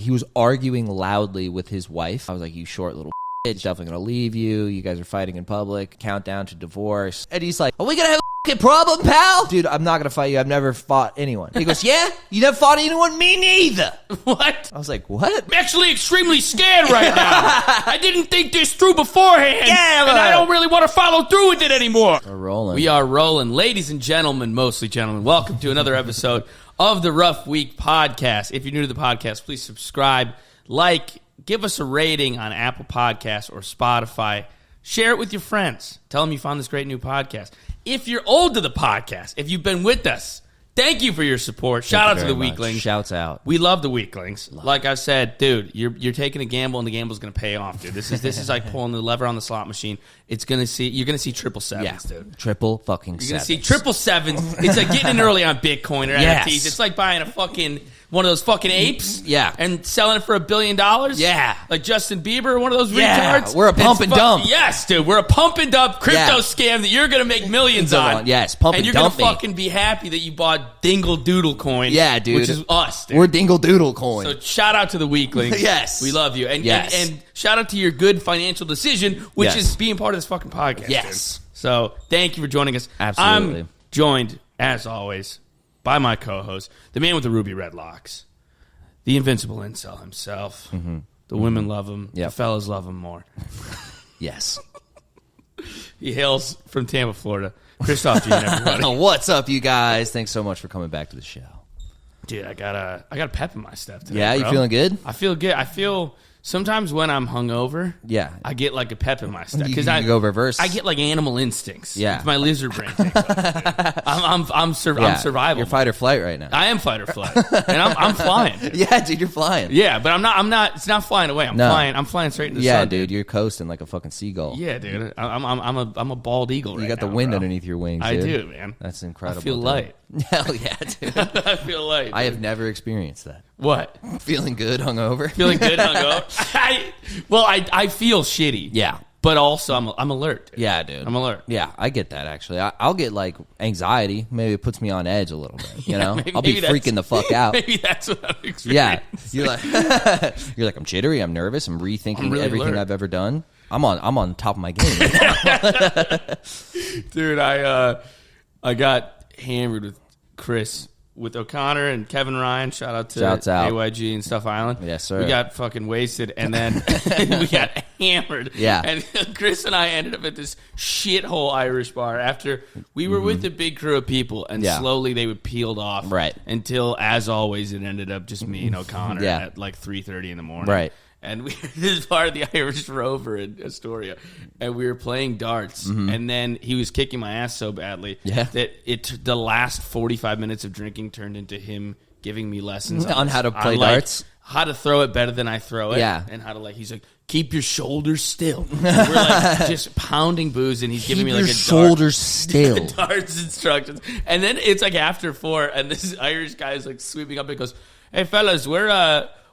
he was arguing loudly with his wife. I was like, you short little bitch, definitely gonna leave you. You guys are fighting in public. Countdown to divorce. And he's like, are we gonna have a problem, pal? Dude, I'm not gonna fight you. I've never fought anyone. He goes, yeah? You never fought anyone? Me neither. What? I was like, what? I'm actually extremely scared right now. I didn't think this through beforehand. Yeah, and I don't really want to follow through with it anymore. We're rolling. We are rolling. Ladies and gentlemen, mostly gentlemen, welcome to another episode of the Rough Week Podcast. If you're new to the podcast, please subscribe, give us a rating on Apple Podcasts or Spotify. Share it with your friends. Tell them you found this great new podcast. If you're old to the podcast, if you've been with us, thank you for your support. Shout out to the Weeklings. Shouts out. We love the Weeklings. Like I said, dude, you're taking a gamble, and the gamble's going to pay off, dude. This is like pulling the lever on the slot machine. You're going to see triple sevens, dude. Triple fucking sevens. You're going to see triple sevens. It's like getting in early on Bitcoin or NFTs. It's like buying one of those fucking apes, and selling it for $1 billion, like Justin Bieber or one of those retards. We're a pump and dump. Yes, dude, we're a pump and dump crypto scam that you're gonna make millions on. Yes, pump and dump. And you're gonna fucking be happy that you bought Dingle Doodle coin. Yeah, dude, which is us. Dude. We're Dingle Doodle coin. So shout out to the Weeklings. Yes, we love you, and shout out to your good financial decision, which is being part of this fucking podcast. Yes. Dude. So thank you for joining us. Absolutely. I'm joined as always by my co-host, the man with the ruby red locks, the invincible incel himself. Mm-hmm. The women love him. Yep. The fellas love him more. Yes. He hails from Tampa, Florida. Christoph Jr., everybody. What's up, you guys? Thanks so much for coming back to the show. Dude, I got a pep in my step today. Yeah, bro. you feeling good? I feel good. I feel sometimes when I'm hungover, I get like a pep in my step because I go reverse. I get like animal instincts. Yeah, it's my lizard brain. Takes over, I'm survival. You're fight or flight right now. I am fight or flight, and I'm flying. Yeah, dude, you're flying. Yeah, but I'm not. It's not flying away. I'm flying straight into the sun. Yeah, dude, you're coasting like a fucking seagull. Yeah, dude, I'm a bald eagle. Right now. You got the wind underneath your wings. I dude. do, man. That's incredible. I feel light. Hell yeah, dude. I feel light. Dude. I have never experienced that. What? Feeling good hungover. Feeling good hungover. I feel shitty. Yeah. But also, I'm alert. Dude. Yeah, dude. I'm alert. Yeah, I get that, actually. I'll get, like, anxiety. Maybe it puts me on edge a little bit, you know? I'll be freaking the fuck out. Maybe that's what I'm experiencing. Yeah. You're like, I'm jittery, I'm nervous, I'm rethinking everything alert. I've ever done. I'm on top of my game right now. Dude, I got hammered with Chris, with O'Connor and Kevin Ryan. Shouts out AYG and Stuff Island. Yes, sir. We got fucking wasted, and then we got hammered. Yeah. And Chris and I ended up at this shithole Irish bar after we were with a big crew of people, and slowly they would peeled off. Right. Until, as always, it ended up just me and O'Connor at like 3:30 in the morning. Right. And this is part of the Irish Rover in Astoria, and we were playing darts, and then he was kicking my ass so badly that the last 45 minutes of drinking turned into him giving me lessons on how to play darts, how to throw it better than I throw it, and how to he's like, keep your shoulders still. And we're like just pounding booze, and he's giving me like a shoulders still darts instructions, and then it's like after 4, and this Irish guy is like sweeping up and goes, "Hey fellas,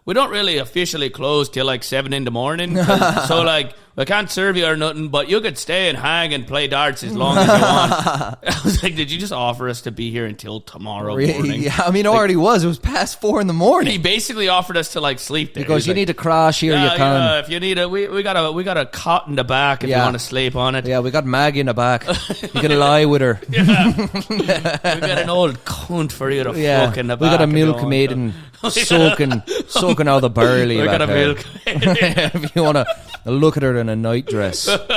we don't really officially close till like 7 in the morning. So like we can't serve you or nothing, but you could stay and hang and play darts as long as you want." I was like, did you just offer us to be here until tomorrow morning? Yeah, I mean, it already was. It was past 4 in the morning. He basically offered us to like sleep there. Because you need to crash here, you can. If you need we got a cot in the back if you want to sleep on it. Yeah, we got Maggie in the back. You can lie with her. We got an old cunt for you to fuck in the back. We got a milkmaid soaking all the barley. We got a milk. If you want to look at her in a night dress. We got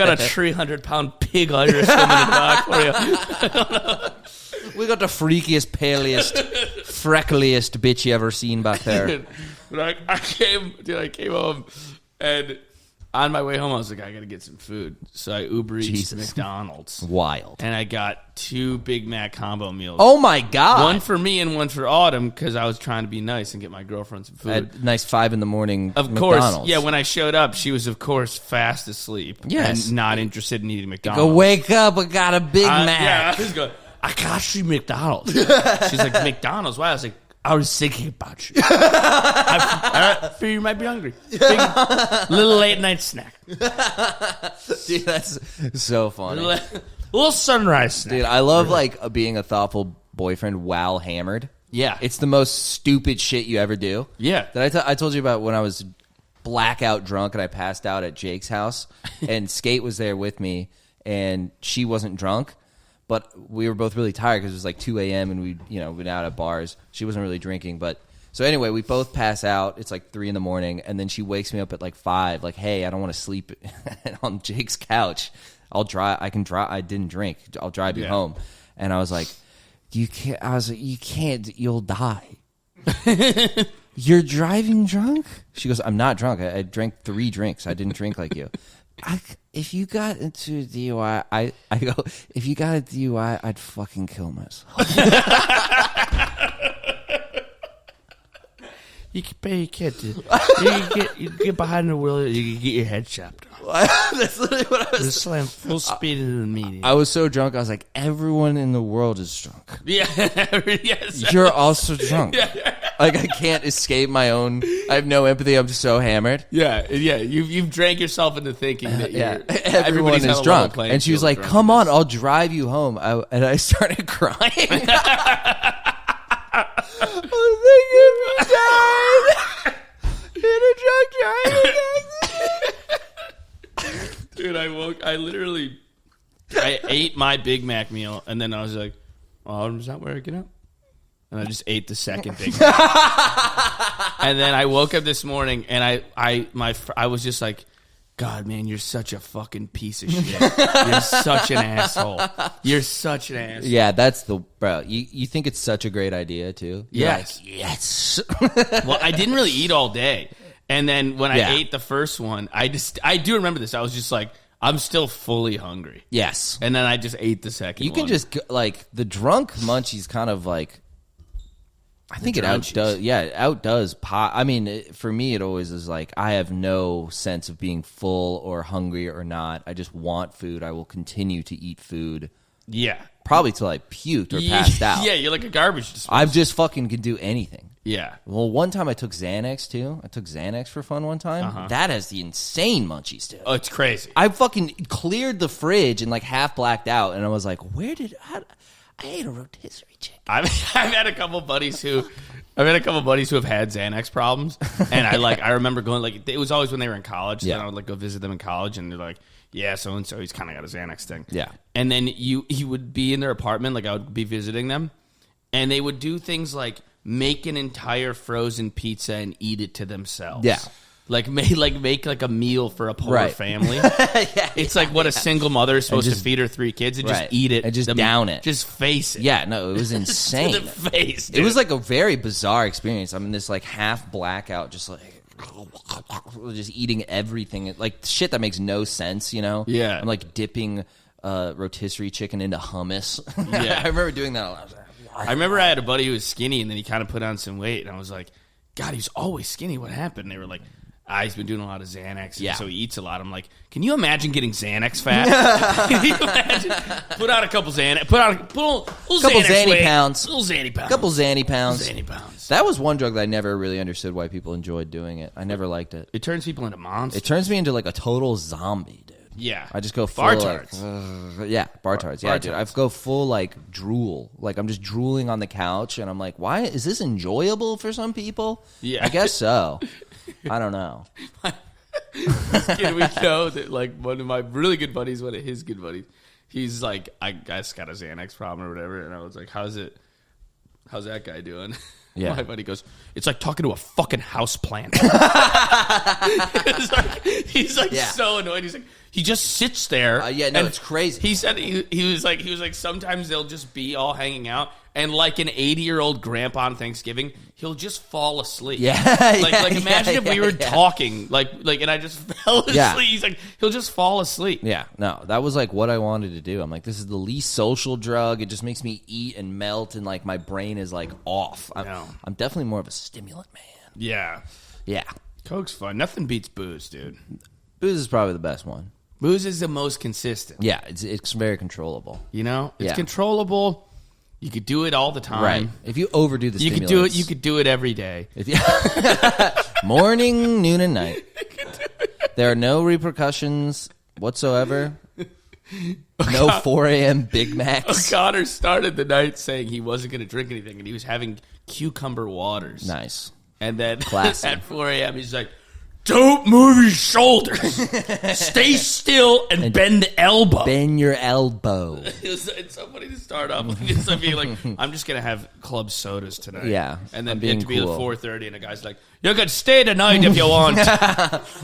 a 300-pound pig Irish woman in the back for you. We got the freakiest, palest, freckliest bitch you ever seen back there. I came home, and on my way home, I was like, I got to get some food. So I Uber Eats McDonald's. Wild. And I got 2 Big Mac combo meals. Oh, my God. One for me and one for Autumn, because I was trying to be nice and get my girlfriend some food. At nice 5 in the morning Of McDonald's. course. Yeah, when I showed up, she was, of course, fast asleep. Yes. And not interested in eating McDonald's. Go wake up, I got a Big Mac. Yeah, I was going, I got you McDonald's. She's like, McDonald's? Why? I was like, I was thinking about you. I fear you might be hungry. Little late night snack. Dude, that's so funny. Little sunrise snack. Dude, I love like being a thoughtful boyfriend while hammered. Yeah. It's the most stupid shit you ever do. Yeah. I told you about when I was blackout drunk and I passed out at Jake's house and Skate was there with me and she wasn't drunk, but we were both really tired because it was like 2 a.m. and we, went out at bars. She wasn't really drinking, but so anyway, we both pass out. It's like 3 a.m. and then she wakes me up at like 5, like, hey, I don't want to sleep on Jake's couch. I didn't drink. I'll drive you home. And I was like, you can't, you'll die. You're driving drunk? She goes, I'm not drunk. I drank 3 drinks. I didn't drink like you. If you got into a DUI, I go, if you got a DUI, I'd fucking kill myself. You can't do. You get behind the wheel. You can get your head chopped off. That's literally what I was. Just slam full speed into the median. I was so drunk. I was like, everyone in the world is drunk. Yeah, yes. You're also drunk. Yeah. Like I can't escape my own. I have no empathy. I'm just so hammered. Yeah. You've drank yourself into thinking that everyone is drunk. And she was like, "Come on, I'll drive you home." And I started crying. I was thinking, Dad, in a drunk driving. Dude, I ate my Big Mac meal, and then I was like, "Oh, is that where I get up?" And I just ate the second Big Mac. And then I woke up this morning, and I was just like, God, man, you're such a fucking piece of shit. You're such an asshole. You're such an asshole. Yeah, that's bro. You think it's such a great idea too? Yes. Like, yes. Well, I didn't really eat all day. And then when I ate the first one, I do remember this. I was just like, I'm still fully hungry. Yes. And then I just ate the second one. You can just, like, the drunk munchies kind of like, I think it outdoes pot. I mean, for me, it always is like, I have no sense of being full or hungry or not. I just want food. I will continue to eat food. Yeah. Probably till I puked or passed out. Yeah, you're like a garbage disposal. I just fucking can do anything. Yeah. Well, one time I took Xanax, too. I took Xanax for fun one time. Uh-huh. That has the insane munchies, too. Oh, it's crazy. I fucking cleared the fridge and, like, half blacked out, and I was like, I ate a rotisserie chicken. I've had a couple buddies who have had Xanax problems, and I remember going, like, it was always when they were in college. So then I would like go visit them in college, and they're like, yeah, so and so he's kind of got a Xanax thing. Yeah, and then you would be in their apartment, like I would be visiting them, and they would do things like make an entire frozen pizza and eat it to themselves. Yeah. Like make a meal for a poor family. It's like what a single mother is supposed to feed her 3 kids and just eat it and just down it, just face it. Yeah, no, it was insane. To the face, dude. It was like a very bizarre experience. I'm in this like half blackout, just like just eating everything, like shit that makes no sense. Yeah, I'm like dipping rotisserie chicken into hummus. Yeah, I remember doing that a lot. I remember I had a buddy who was skinny, and then he kind of put on some weight, and I was like, God, he's always skinny. What happened? And they were like, he's been doing a lot of Xanax, so he eats a lot. I'm like, can you imagine getting Xanax fat? Can you imagine? Put out a couple Xanax. Put a little couple Xanax Xanny weight. pounds. Little Xanny pounds. Couple Xanny pounds. Xanny pounds. That was one drug that I never really understood why people enjoyed doing it. I never liked it. It turns people into monsters. It turns me into like a total zombie, dude. Yeah. I just go full Bartards. Bartards. Yeah, dude. I go full like drool. Like I'm just drooling on the couch and I'm like, why is this enjoyable for some people? Yeah. I guess so. I don't know. Kid we know that like one of my really good buddies, one of his good buddies, he's like, I guess got a Xanax problem or whatever, and I was like, how's that guy doing? Yeah. My buddy goes, it's like talking to a fucking house plant. He's like so annoyed. He's like, he just sits there. It's crazy. He said he was like sometimes they'll just be all hanging out, and like an 80-year-old grandpa on Thanksgiving, he'll just fall asleep. Imagine if we were talking like and I just fell asleep. Yeah. He's like, he'll just fall asleep. Yeah, no, that was like what I wanted to do. I'm like, this is the least social drug. It just makes me eat and melt, and like my brain is like off. I'm definitely more of a stimulant man. Yeah. Coke's fun. Nothing beats booze, dude. Booze is probably the best one. Booze is the most consistent. Yeah, it's very controrable. It's controllable. You could do it all the time. Right. If you overdo the stimulants. You could do it every day. Morning, noon, and night. There are no repercussions whatsoever. No 4 a.m. Big Macs. O'Connor started the night saying he wasn't going to drink anything, and he was having cucumber waters. Nice. And then Classy. at 4 a.m., he's like, don't move your shoulders. Stay still and bend the elbow. Bend your elbow. It's so funny to start off with just being like, I'm just going to have club sodas tonight. Yeah. And then I'm being it to be cool. 4:30 and a guy's like, you can stay tonight if you want.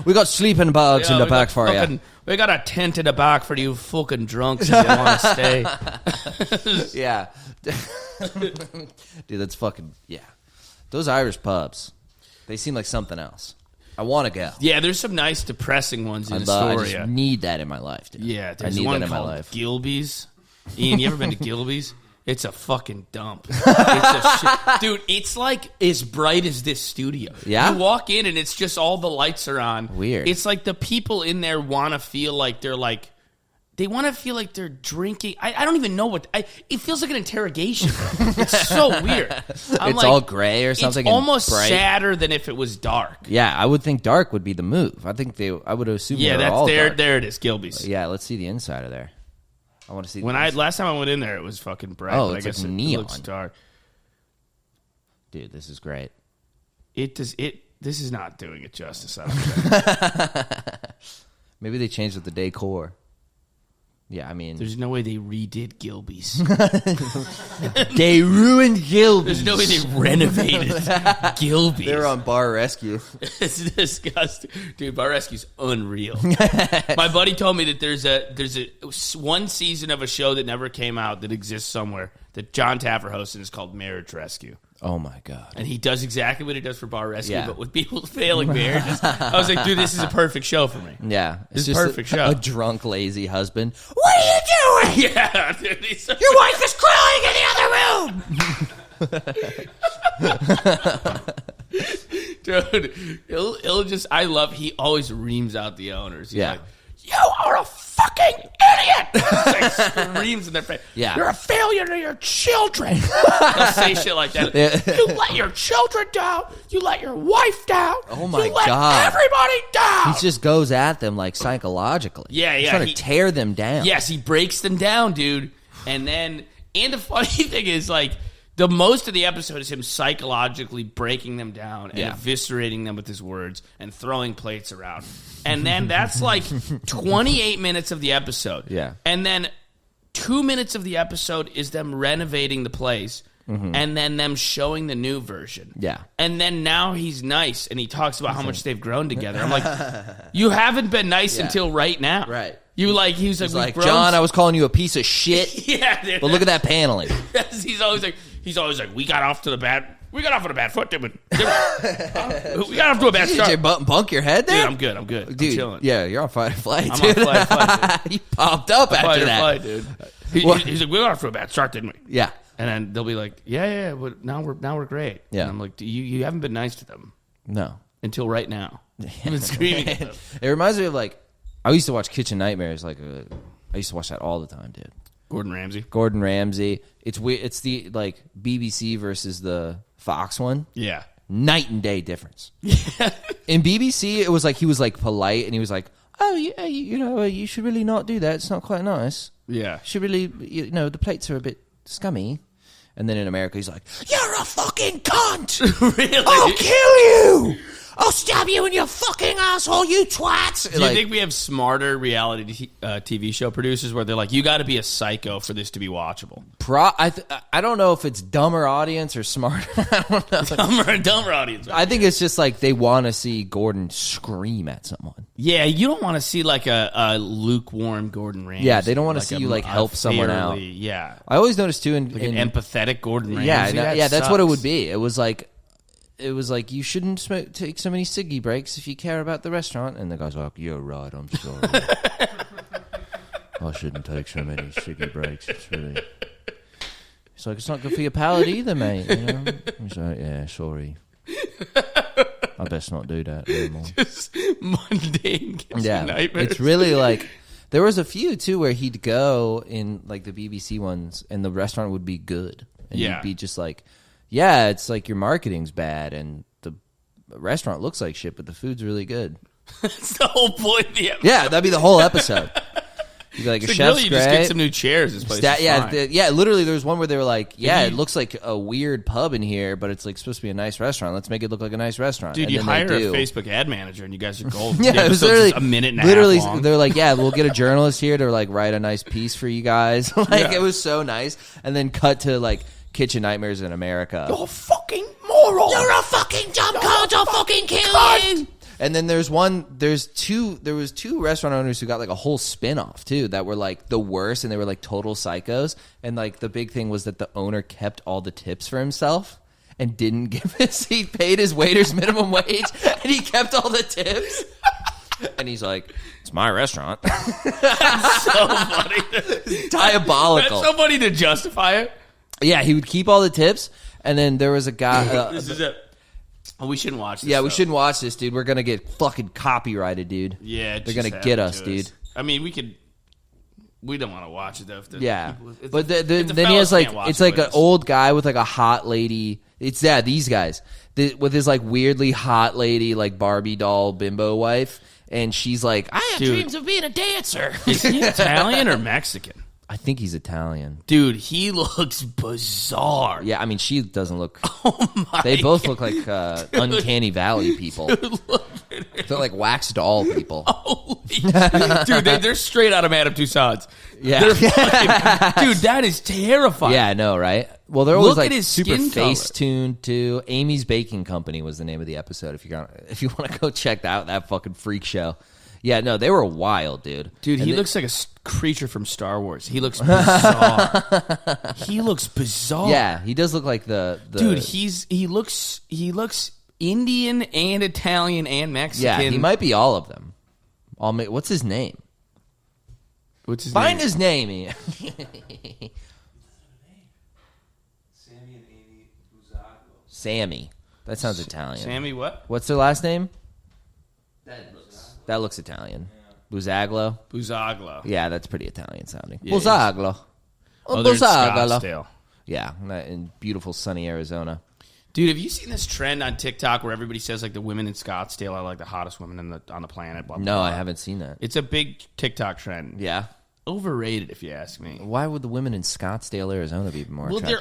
We got sleeping bags in the back for you. We got a tent in the back for you fucking drunks if you want to stay. Yeah. Dude, that's fucking, yeah. Those Irish pubs, they seem like something else. I want to go. Yeah, there's some nice depressing ones in Astoria. I just need that in my life, dude. Yeah, there's I need one that in my called life. Gilby's. Ian, you ever been to Gilby's? It's a fucking dump. It's a shit. Dude, it's like as bright as this studio. Yeah? You walk in and it's just all the lights are on. Weird. It's like the people in there want to feel like they're like, they want to feel like they're drinking. I don't even know what. It feels like an interrogation. It's so weird. It's all gray or something. It's almost bright. sadder than if it was dark. Yeah, I would think dark would be the move. I would assume. Yeah, they were that's all there. dark. There it is, Gilby's. Yeah, let's see the inside of there. I want to see. Last time I went in there, it was fucking bright. Oh, but it's I guess like it neon. looks dark. Dude, this is great. This is not doing it justice. I don't think. Maybe they changed with the decor. Yeah, I mean, There's no way they redid Gilby's. they ruined Gilby's. There's no way they renovated Gilby's. They're on Bar Rescue. It's disgusting, dude. Bar Rescue's unreal. My buddy told me that there's a one season of a show that never came out that exists somewhere that John Taffer hosts, and it's called Marriage Rescue. Oh my god! And he does exactly what he does for Bar Rescue, Yeah. but with people failing marriages. I was like, dude, this is a perfect show for me. Yeah, This is just perfect show. A drunk, lazy husband. What are you doing? Yeah, dude, Your wife is crying in the other room. dude, he'll just. He always reams out the owners. He's Yeah. like, you are a fucking idiot! Like, screams in their face. Yeah. You're a failure to your children. He'll say shit like that. Yeah. You let your children down. You let your wife down. Oh my you let God. everybody down. He just goes at them like psychologically. Yeah, He's yeah, trying he- to tear them down. Yes, he breaks them down, dude. And the funny thing is, like, the most of the episode is him psychologically breaking them down and Yeah. eviscerating them with his words and throwing plates around. And then that's like 28 minutes of the episode. Yeah. And then 2 minutes of the episode is them renovating the place. And then them showing the new version. Yeah. And then now he's nice and he talks about how much they've grown together. I'm like, you haven't been nice Yeah. until right now. Right. You like, he was He's like, like, "We've grown John, I was calling you a piece of shit, yeah, dude. but look at that paneling. He's always like, we got off on a bad foot, didn't we? We got off to a bad Did start. you bunk your head there? Dude, I'm good. Dude, I'm chilling. yeah, you're on fight or flight, I'm dude. on flight, dude. You popped up Fight after or that. flight, dude. He's like, we got off to a bad start, didn't we? Yeah. And then they'll be like, yeah, but now we're great. Yeah. And I'm like, you haven't been nice to them No. until right now. I've been screaming at them. It reminds me of like, I used to watch Kitchen Nightmares. I used to watch that all the time, dude. Gordon Ramsay. Gordon Ramsay. It's weird. It's the like BBC versus the Fox one. Yeah. Night and day difference. In BBC, it was like he was like polite and he was like, "Oh, yeah, you should really not do that. It's not quite nice. Yeah. You should really, the plates are a bit scummy." And then in America, he's like, "You're a fucking cunt. Really? I'll kill you. I'll stab you in your fucking asshole, you twats." Do you think we have smarter reality TV show producers where they're like, you got to be a psycho for this to be watchable? I don't know if it's dumber audience or smarter. I don't know. Dumber audience. I think it's just like they want to see Gordon scream at someone. Yeah, you don't want to see like a lukewarm Gordon Ramsay. Yeah, they don't want to see you like help someone out. Yeah, I always noticed too an empathetic Gordon Ramsay. yeah, that's what it sucks. would be. It was like you shouldn't take so many ciggy breaks if you care about the restaurant. And the guy's like, "You're right, I'm sorry. I shouldn't take so many ciggy breaks. It's like, it's not good for your palate either, mate. He's like, "Yeah, sorry. I best not do that anymore." Just mundane nightmares. It's really like there was a few too where he'd go in like the BBC ones, and the restaurant would be good, and you'd be just like, "Yeah, it's like your marketing's bad, and the restaurant looks like shit, but the food's really good." That's the whole point of the episode. Yeah, that'd be the whole episode. You'd be like, It's a chef's really, you great. just get some new chairs. This place is fine. Yeah, literally, there was one where they were like, it looks like a weird pub in here, but it's like supposed to be a nice restaurant. Let's make it look like a nice restaurant. Dude, and you then hire they a do. Facebook ad manager, and you guys are gold. Yeah, it was literally a minute and a literally, half long. they're like, yeah, we'll get a journalist here to like write a nice piece for you guys. It was so nice. And then cut to like Kitchen Nightmares in America. You're a fucking moron. You're a fucking dumb cunt. I'll fucking kill you. And then there was two restaurant owners who got like a whole spin-off too that were like the worst, and they were like total psychos. And like the big thing was that the owner kept all the tips for himself and didn't give he paid his waiters minimum wage and he kept all the tips. And he's like, it's my restaurant. That's so funny. It's diabolical. That's so funny to justify it. Yeah, he would keep all the tips. And then there was a guy. This is it. Oh, we shouldn't watch this. Yeah, we though. shouldn't watch this, dude. We're going to get fucking copyrighted, dude. Yeah, they're going to get us, dude. I mean, we don't want to watch it, though. Yeah. People, But then he has like, it's like an old guy with like a hot lady. It's these guys. With his like weirdly hot lady, like Barbie doll bimbo wife. And she's like, I have dreams of being a dancer. Is he Italian or Mexican? I think he's Italian. Dude, he looks bizarre. Yeah, I mean, she doesn't look. Oh my They both look like Uncanny Valley people. They're like wax doll people. Dude, they're straight out of Madame Tussauds. Yeah. Dude, that is terrifying. Yeah, I know, right? Well, they're always Look like at his super skin face color. tuned too. Amy's Baking Company was the name of the episode. If you want to go check out that fucking freak show. Yeah, no, they were wild, dude. Dude, he looks like a creature from Star Wars. He looks bizarre. He looks bizarre. Yeah, he does look like the Dude, he looks Indian and Italian and Mexican. Yeah, he might be all of them. What's his name? What's his Find name? his name, Ian. Sammy and Amy Buzzago. Sammy. That sounds Italian. Sammy what? What's their last name? That looks Italian. Yeah. Buzzaglo? Buzzaglo. Yeah, that's pretty Italian sounding. Yeah, Buzzaglo. Oh, they're in Buzzaglo. Scottsdale. Yeah, in beautiful sunny Arizona. Dude, have you seen this trend on TikTok where everybody says like the women in Scottsdale are like the hottest women on the planet? Blah, blah, No, blah. I haven't seen that. It's a big TikTok trend. Yeah. Overrated, if you ask me. Why would the women in Scottsdale, Arizona be more Well, attractive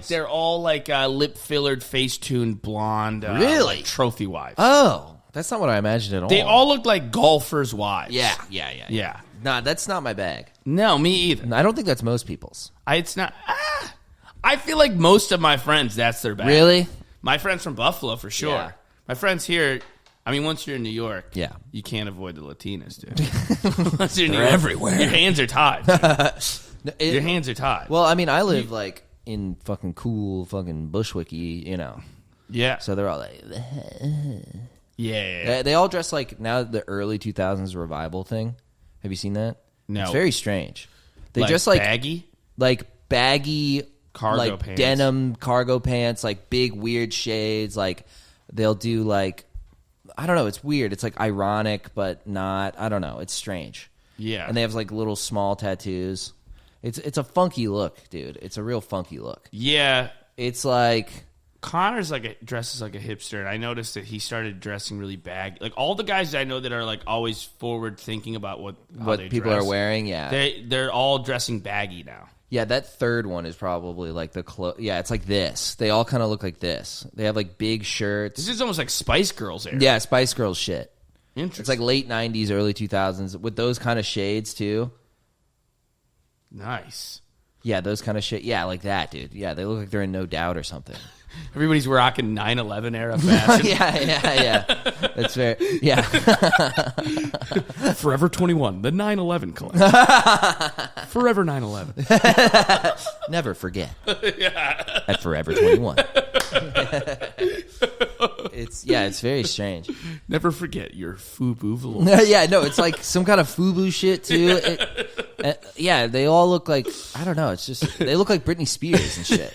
they're all like lip fillered, face tuned, blonde. Really? Like trophy wives. Oh, that's not what I imagined at all. They all look like golfers' wives. Yeah. Nah, that's not my bag. No, me either. I don't think that's most people's. It's not. I feel like most of my friends, that's their bag. Really? My friends from Buffalo, for sure. Yeah. My friends here, I mean, once you're in New York, Yeah. you can't avoid the Latinas, dude. Once you're in New They're York, everywhere. Your hands are tied. Your hands are tied. Well, I mean, I live like in fucking cool fucking Bushwicky, yeah. So they're all like, Yeah. they all dress like now the early 2000s revival thing. Have you seen that? No. It's very strange. They Like just like baggy? like baggy Cargo like pants. denim cargo pants, like big weird shades. Like they'll do like, I don't know. It's weird. It's like ironic, but not. I don't know. It's strange. Yeah. And they have like little small tattoos. It's a funky look, dude. It's a real funky look. Yeah. It's like Connor's dresses like a hipster, and I noticed that he started dressing really baggy. Like all the guys I know that are like always forward thinking about what they people dress, are wearing. Yeah, they're all dressing baggy now. yeah. That third one is probably like the Yeah, it's like this. They all kind of look like this. They have like big shirts. This is almost like Spice Girls era. Yeah, Spice Girls shit. Interesting. It's like late 90s, early 2000s with those kind of shades too. Nice. Yeah, those kind of shit. Yeah, like that, dude. Yeah, they look like they're in No Doubt or something. Everybody's rocking 9/11 era fashion. yeah. That's fair. Yeah. Forever 21, the 9/11 collection. Forever 9/11. Never forget. At Forever 21. It's very strange. Never forget your FUBU velour. Yeah, no, it's like some kind of FUBU shit too. Yeah, they all look like, I don't know, it's just, they look like Britney Spears and shit.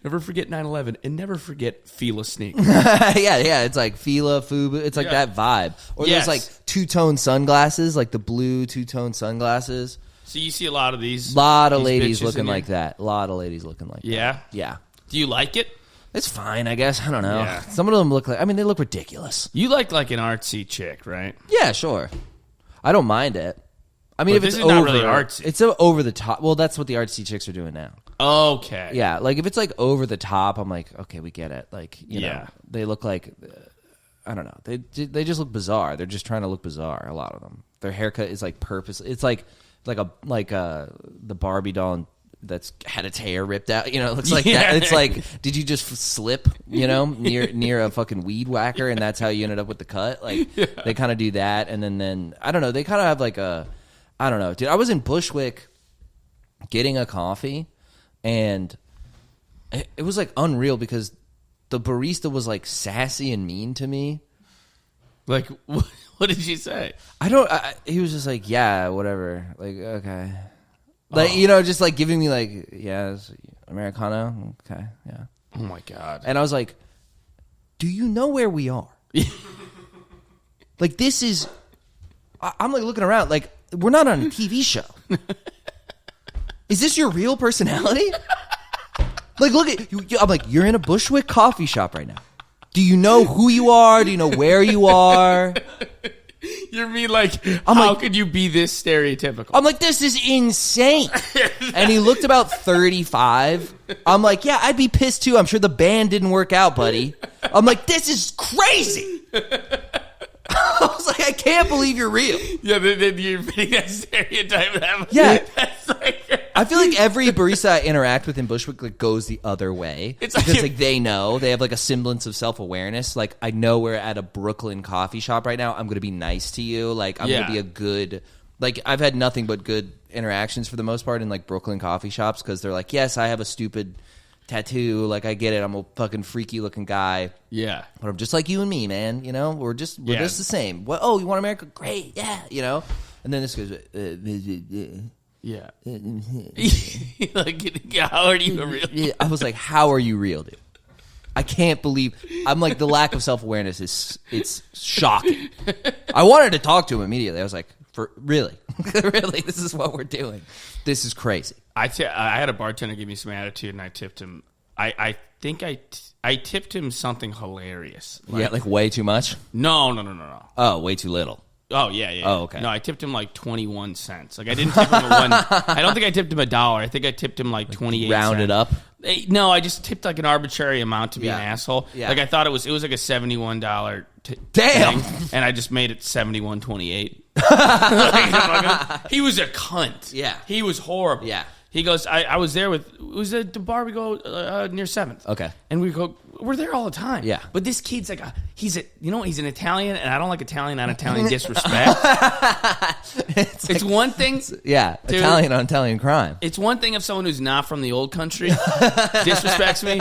Never forget 9/11, and never forget Fila sneak. yeah, it's like Fila, FUBU, it's like that vibe. Or Yes. there's like two-tone sunglasses, like the blue two-tone sunglasses. So you see a lot of these. A lot of these ladies bitches looking in here? like that. A lot of ladies looking like that. Yeah? Yeah. Do you like it? It's fine, I guess. I don't know. Yeah. Some of them look like, they look ridiculous. You like an artsy chick, right? Yeah, sure. I don't mind it. I mean, But if this it's is not over, really artsy. it's over the top. Well, that's what the artsy chicks are doing now. Okay. Yeah, like if it's like over the top, I'm like, okay, we get it. Like, you Yeah. know, they look like, I don't know, they just look bizarre. They're just trying to look bizarre. A lot of them, their haircut is like purpose. It's like the Barbie doll that's had its hair ripped out. You know, it looks like that. It's like, did you just slip? You know, near a fucking weed whacker, and that's how you ended up with the cut. Like they kind of do that, and then I don't know. They kind of have like I don't know, dude. I was in Bushwick getting a coffee. And it was like unreal because the barista was like sassy and mean to me. Like, what did she say? He was just like, yeah, whatever. Like, okay. Like, you know, just like giving me like, yeah, Americano. Okay, yeah. Oh my God. And I was like, do you know where we are? Like, this is, I'm like looking around, like, we're not on a TV show. Is this your real personality? Like, look at you. I'm like, you're in a Bushwick coffee shop right now. Do you know who you are? Do you know where you are? You mean like, how could you be this stereotypical? I'm like, this is insane. And he looked about 35. I'm like, yeah, I'd be pissed too. I'm sure the band didn't work out, buddy. I'm like, this is crazy. I was like, I can't believe you're real. Yeah, then you're fitting that stereotype. Yeah. That's like, I feel like every barista I interact with in Bushwick like goes the other way. It's like because like they know. They have like a semblance of self-awareness. Like, I know we're at a Brooklyn coffee shop right now. I'm going to be nice to you. Like, I'm going to be a good... Like, I've had nothing but good interactions for the most part in like Brooklyn coffee shops because they're like, yes, I have a stupid tattoo. Like, I get it. I'm a fucking freaky looking guy. yeah. But I'm just like you and me, man. You know, we're just the same. What? Oh, you want America? Great, yeah. You know. And then this goes. Yeah. Like, how are you real? I was like, how are you real, dude? I can't believe. I'm like, the lack of self awareness it's shocking. I wanted to talk to him immediately. I was like, for really, really, this is what we're doing. This is crazy. I had a bartender give me some attitude, and I tipped him. I think I tipped him something hilarious. Yeah, like way too much. No. Oh, way too little. Oh yeah. Oh, okay. No, I tipped him like 21 cents. Like, I didn't tip him I don't think I tipped him $1. I think I tipped him like 28 Round cents. it up. No, I just tipped like an arbitrary amount to be an asshole. Yeah. Like, I thought it was like a $71 Damn. thing, and I just made it $71.28. He was a cunt. Yeah. He was horrible. Yeah. He goes, I was there with, it was at the bar we go near 7th. Okay. And we go, we're there all the time. Yeah. But this kid's like, he's an Italian, and I don't like Italian on Italian disrespect. It's one thing. Yeah, dude, Italian on Italian crime. It's one thing if someone who's not from the old country disrespects me,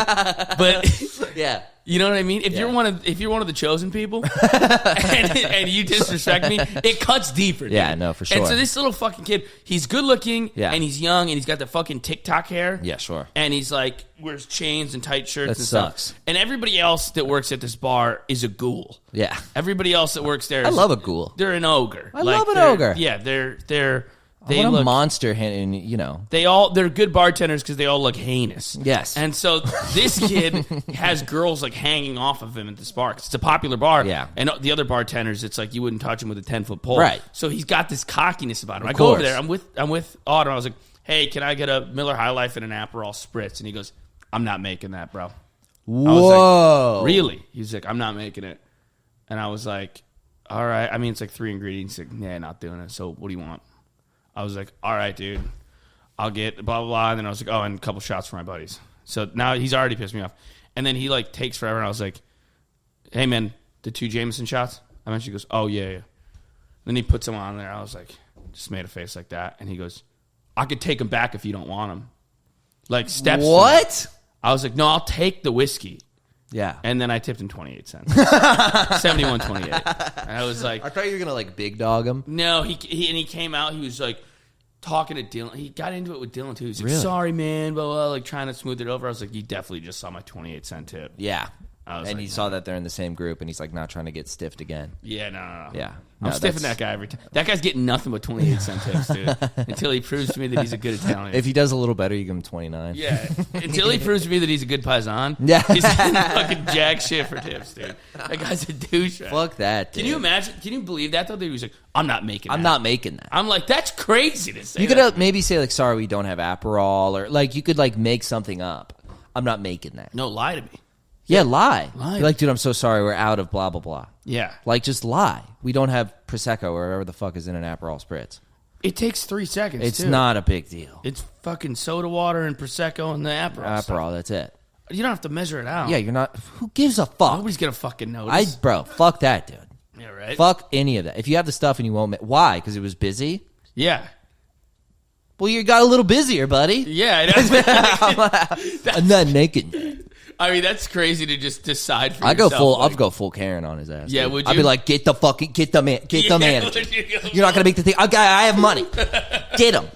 but Yeah. you know what I mean? If you're one of the chosen people and you disrespect me, it cuts deeper. Dude. Yeah, no, for sure. And so this little fucking kid, he's good looking, and he's young, and he's got the fucking TikTok hair. Yeah, sure. And he's like wears chains and tight shirts That and sucks. stuff. And everybody else that works at this bar is a ghoul. Yeah. Everybody else that works there I is love a ghoul. They're an ogre. I love an ogre. Yeah, they What look a monster, and you know. they're good bartenders because they all look heinous. Yes. And so this kid has girls like hanging off of him at this bar 'cause it's a popular bar. Yeah. And the other bartenders, it's like you wouldn't touch him with a 10-foot pole. Right. So he's got this cockiness about him. Of I go over course. there. I'm with Autumn. I was like, hey, can I get a Miller High Life and an Aperol Spritz? And he goes, I'm not making that, bro. Whoa. Like, really? He's like, I'm not making it. And I was like, all right. I mean, it's like 3 ingredients. He's like, yeah, not doing it. So what do you want? I was like, all right, dude. I'll get blah, blah, blah. And then I was like, oh, and a couple shots for my buddies. So now he's already pissed me off. And then he like takes forever. And I was like, hey, man, the 2 Jameson shots? I mentioned, he goes, oh, yeah. Then he puts them on there. I was like, just made a face like that. And he goes, I could take them back if you don't want them. Like, steps. What? I was like, no, I'll take the whiskey. Yeah. And then I tipped him 28 cents. 71.28. And I was like, I thought you were going to like big dog him. no, he came out, he was like talking to Dylan. He got into it with Dylan too. He's like, Really? sorry, man, blah, blah, like trying to smooth it over. I was like, you definitely just saw my 28-cent tip. Yeah. And he saw that they're in the same group, and he's like not trying to get stiffed again. Yeah, no. Yeah. I'm stiffing that guy every time. That guy's getting nothing but 28-cent tips, dude. Until he proves to me that he's a good Italian. If he does a little better, you give him 29. Yeah. Until he proves to me that he's a good paisan. Yeah. He's getting fucking jack shit for tips, dude. That guy's a douchebag. Fuck that, dude. Can you imagine? Can you believe that, though? That he was like, I'm not making that. I'm not making that. I'm like, that's crazy to say. You could maybe say, like, sorry, we don't have Aperol, or, like, you could, like, make something up. I'm not making that. No, lie to me. Yeah, lie. Lie. You're like, dude, I'm so sorry. We're out of blah, blah, blah. Yeah. Like, just lie. We don't have Prosecco or whatever the fuck is in an Aperol Spritz. It takes 3 seconds, It's too. not a big deal. It's fucking soda water and Prosecco and the Aperol stuff. Aperol, that's it. You don't have to measure it out. Yeah, you're not. Who gives a fuck? Nobody's going to fucking notice. Bro, fuck that, dude. Yeah, right? Fuck any of that. If you have the stuff and you won't, why? Because it was busy? Yeah. Well, you got a little busier, buddy. Yeah. I'm not naked. I mean, that's crazy to just decide for I yourself. I'll go full Karen on his ass. Yeah, dude. would I'd you? be like, get the manager. would you go? You're not gonna make the thing. I have money. Get him,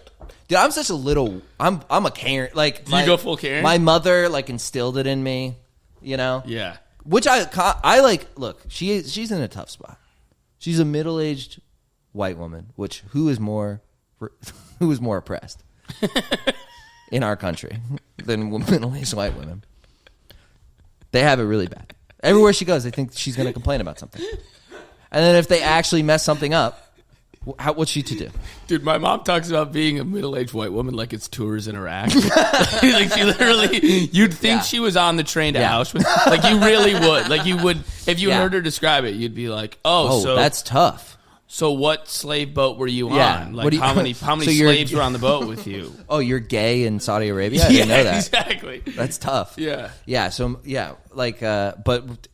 dude. I'm such a little. I'm a Karen. Like, Do you go full Karen? My mother like instilled it in me. You know. Yeah. Which I like. Look, she's in a tough spot. She's a middle-aged white woman. Who is more oppressed in our country than middle-aged white women? They have it really bad. Everywhere she goes, they think she's going to complain about something. And then if they actually mess something up, what's she to do? Dude, my mom talks about being a middle-aged white woman like it's tours in Iraq. Like, she literally, you'd think she was on the train to Auschwitz. Like, you really would. Like, you would, if you heard her describe it, you'd be like, so that's tough. So what slave boat were you Yeah. on? Like, how many So slaves were on the boat with you? Oh, you're gay in Saudi Arabia? I didn't know that. Exactly. That's tough. Yeah. Yeah, so, like, but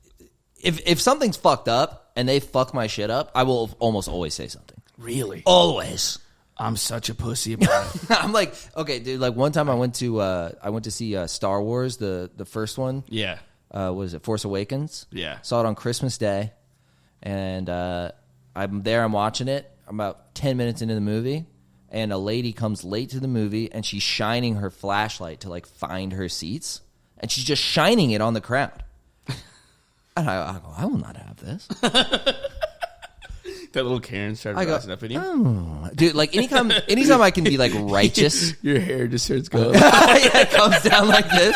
if something's fucked up and they fuck my shit up, I will almost always say something. Really? Always. I'm such a pussy about it. I'm like, okay, dude, like one time I went to see Star Wars, the first one. Yeah. What is it, Force Awakens? Yeah. Saw it on Christmas Day, and I'm there, I'm watching it. I'm about 10 minutes into the movie, and a lady comes late to the movie, and she's shining her flashlight to, like, find her seats, and she's just shining it on the crowd. And I go, I will not have this. That little Karen started rising up in you. Oh. Dude, like, anytime I can be, like, righteous. Your hair just starts going. Yeah, it comes down like this.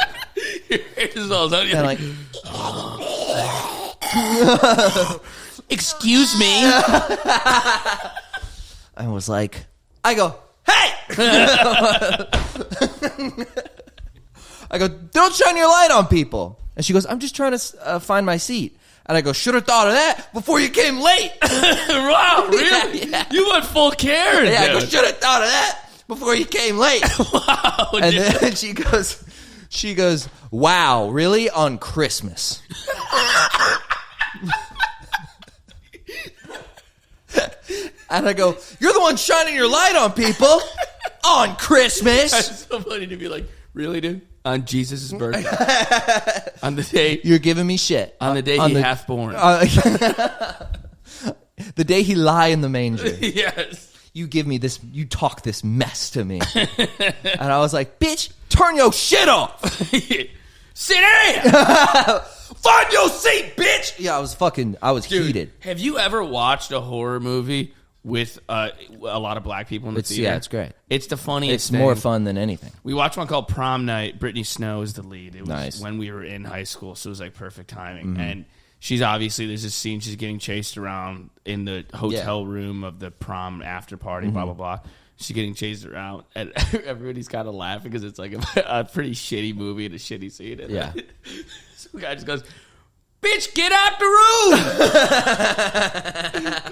Your hair just all down. And, like, excuse me. I was like, I go, hey! I go, don't shine your light on people. And she goes, I'm just trying to find my seat. And I go, should have thought of that before you came late. Wow, really? Yeah. You went full Karen. Yeah, I go, dude. should have thought of that before you came late. Wow, And dude. then she goes, wow, really? On Christmas. And I go, you're the one shining your light on people on Christmas. It's so funny to be like, really, dude? On Jesus' birthday. On the day. You're giving me shit. On the day he hath born. The day he lie in the manger. Yes. You give me this, you talk this mess to me. And I was like, bitch, turn your shit off. Sit down. Find your seat, bitch. Yeah, I was Dude, heated. have you ever watched a horror movie with a lot of black people in the theater? Yeah, it's great. It's the funniest It's thing. more fun than anything. We watched one called Prom Night. Brittany Snow is the lead. It was Nice. when we were in high school, so it was like perfect timing. And she's obviously, there's this scene, she's getting chased around in the hotel room of the prom after party, blah, blah, blah. She's getting chased around, and everybody's kind of laughing because it's like a pretty shitty movie and a shitty scene. And Yeah. some guy just goes, bitch, get out the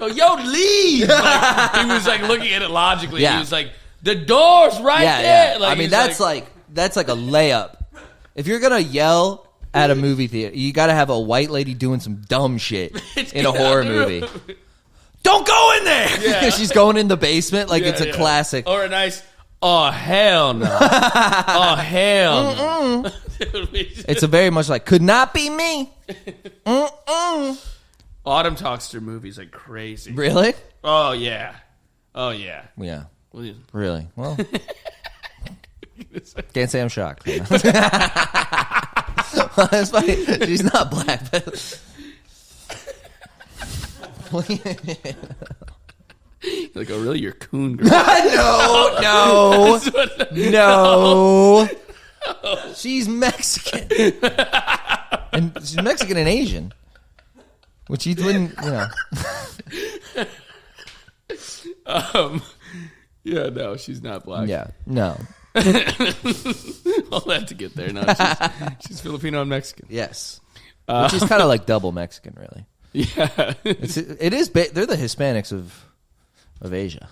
room! Go, yo, leave! Like, he was like looking at it logically. Yeah. He was like, the door's right there. Like, I mean, he's that's like a layup. If you're gonna yell at a movie theater, you got to have a white lady doing some dumb shit in a horror movie. Don't go in there. Yeah. She's going in the basement like it's a classic. Or a nice, oh, hell no. Oh, hell no. It's a very much like, could not be me. Autumn talks through movies like crazy. Really? Oh, yeah. Oh, yeah. Yeah. Well, yeah. Really? Well, can't say I'm shocked. That's funny. She's not black, but Like, oh, really? You're coon girl. no. She's Mexican, and she's Mexican and Asian, which you wouldn't, Yeah, no, she's not black. Yeah, no. I'll have to get there. No, she's Filipino and Mexican. Yes, which is kind of like double Mexican, really. Yeah, it is. They're the Hispanics of Asia.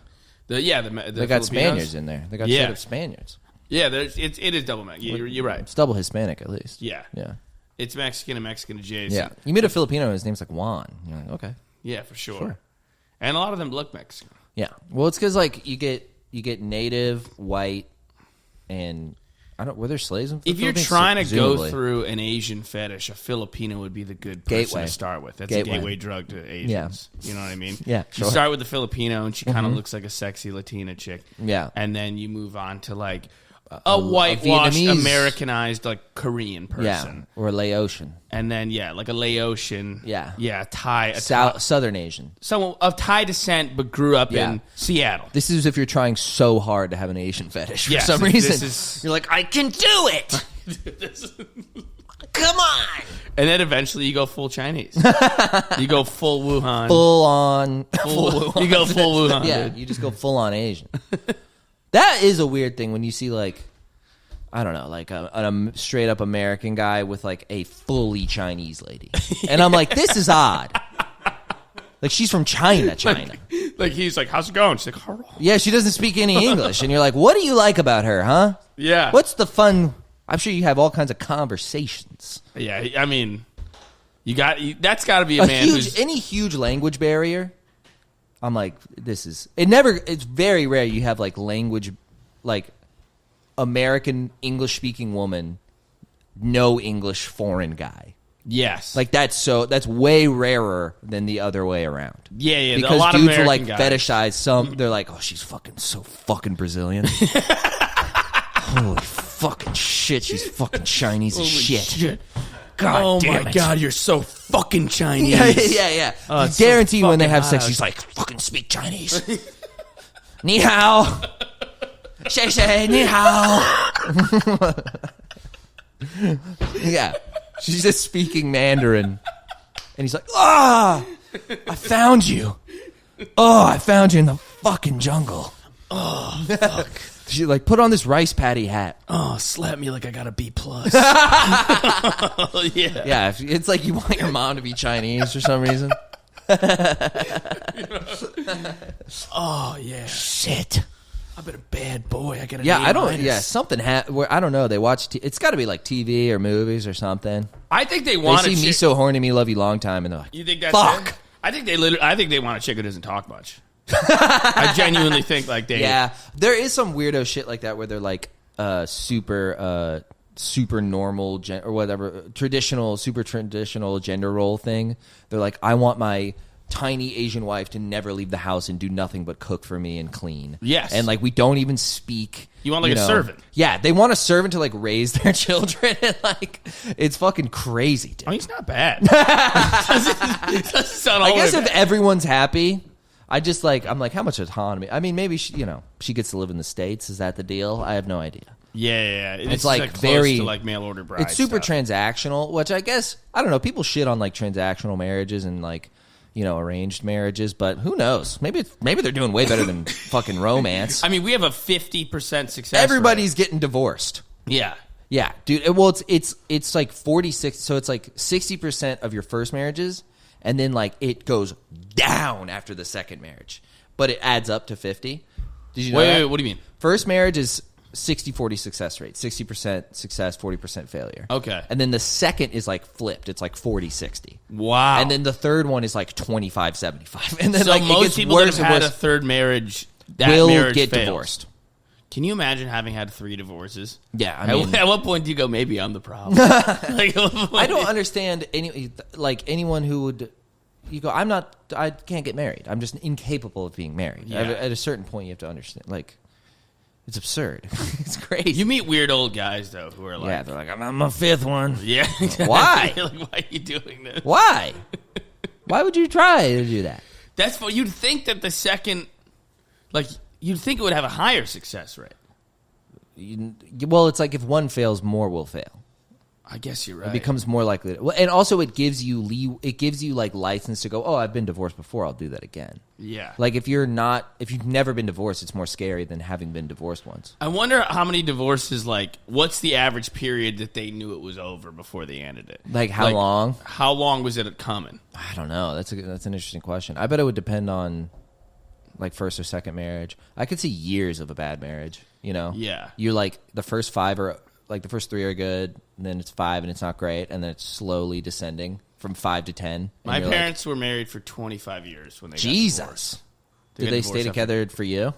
They got Spaniards in there. They got straight up Spaniards. Yeah, it is double Mexican. You're right. It's double Hispanic at least. Yeah, yeah. It's Mexican and Mexican adjacent. Yeah, you meet a Filipino and his name's like Juan. You're like, okay. Yeah, for sure. And a lot of them look Mexican. Yeah, well, it's because like you get native, white, and were there slaves in the If you're Philippines? trying to go Presumably. through an Asian fetish, a Filipino would be the good person Gateway. to start with. That's Gateway. a gateway drug to Asians. You know what I mean? Yeah, You sure. start with the Filipino, and she kind of looks like a sexy Latina chick. Yeah. And then you move on to like a whitewashed, Vietnamese- Americanized, like Korean person. Yeah, or Laotian. And then, like a Laotian. Yeah. Yeah, Thai. Southern Asian. Someone of Thai descent, but grew up in Seattle. This is if you're trying so hard to have an Asian fetish for Yes, some this reason. is- You're like, I can do it. Come on. And then eventually you go full Chinese. You go full Wuhan. Full on. You go full Wuhan. Yeah, dude. you just go full on Asian. That is a weird thing when you see like, I don't know, like a straight up American guy with like a fully Chinese lady, and I'm like, this is odd. Like she's from China. Like he's like, how's it going? She's like, hello. Yeah, she doesn't speak any English, and you're like, what do you like about her, huh? Yeah. What's the fun? I'm sure you have all kinds of conversations. Yeah, I mean, that's got to be a man who's Any huge language barrier. I'm like, it's very rare you have like language, like American English-speaking woman, no English foreign guy. yes, Like that's way rarer than the other way around. yeah. Because a lot of dudes will American like guys. fetishize some. They're like, oh, she's so fucking Brazilian. Holy fucking shit, she's fucking Chinese as shit. God Oh damn my it. god, you're so fucking Chinese. Yeah. Oh, I it's so guarantee you when they fucking have sex, hot. she's like, fucking speak Chinese. Ni hao. Shay shay, ni hao. Yeah. She's just speaking Mandarin. And he's like, I found you. Oh, I found you in the fucking jungle. Oh, fuck. She like, put on this rice patty hat. Oh, slap me like I got a B+. Oh, yeah. Yeah, it's like you want your mom to be Chinese for some reason. Oh, yeah. Shit. I've been a bad boy. I got a Yeah, I don't. A-minus. Yeah, something where I don't know. They watch. It's got to be like TV or movies or something. I think they They want see a me chick. so horny, me love you long time, and they're like, You think that's fuck. it? I think they want a chick who doesn't talk much. I genuinely think like they. Yeah, there is some weirdo shit like that where they're like super normal or whatever super traditional gender role thing. They're like, I want my tiny Asian wife to never leave the house and do nothing but cook for me and clean. Yes. And like we don't even speak. You want like a servant. Yeah, they want a servant to like raise their children and like it's fucking crazy, dude. Oh, he's not bad. doesn't sound all I guess the way if bad. everyone's happy, I'm like, how much autonomy? I mean, maybe she gets to live in the States. Is that the deal? I have no idea. Yeah. It's close like very to like mail order bride. It's super stuff. transactional, which I guess I don't know. People shit on like transactional marriages and like arranged marriages, but who knows? Maybe they're doing way better than fucking romance. I mean, we have a 50% success. Everybody's getting divorced. rate. Yeah. Yeah, dude. Well, it's like 46. So it's like 60% of your first marriages, and then like it goes down after the second marriage, but it adds up to 50. Did you know that? Wait, what do you mean? First marriage is 60-40 success rate. 60% success, 40% failure. Okay. And then the second is like flipped. It's like 40-60. Wow. And then the third one is like 25-75. And then so like it most gets people that worse have and had a worse. third marriage, that Will marriage get fails. divorced. Can you imagine having had 3 divorces? Yeah, I mean, At what point do you go, maybe I'm the problem? Like, at what point- I don't understand anyone who would. You go, I can't get married. I'm just incapable of being married. Yeah. At a certain point, you have to understand. Like, It's absurd. It's crazy. You meet weird old guys though who are like, yeah, they're like, I'm on my 5th one. yeah, Why? You're like, why are you doing this? Why? Why would you try to do that? That's what you'd think that the second, like, you'd think it would have a higher success rate. Well, it's like if one fails, more will fail. I guess you're right. It becomes more likely. Well, and also it gives you like license to go, oh, I've been divorced before, I'll do that again. Yeah. Like if you've never been divorced, it's more scary than having been divorced once. I wonder how many divorces, like, what's the average period that they knew it was over before they ended it? Like how long? How long was it coming? I don't know. That's an interesting question. I bet it would depend on like first or second marriage. I could see years of a bad marriage, you know? Yeah. You're like the first 5 are like the first 3 are good, and then it's 5 and it's not great, and then it's slowly descending from 5 to 10. My parents were married for 25 years when they got Jesus. divorced. Did they stay together for you?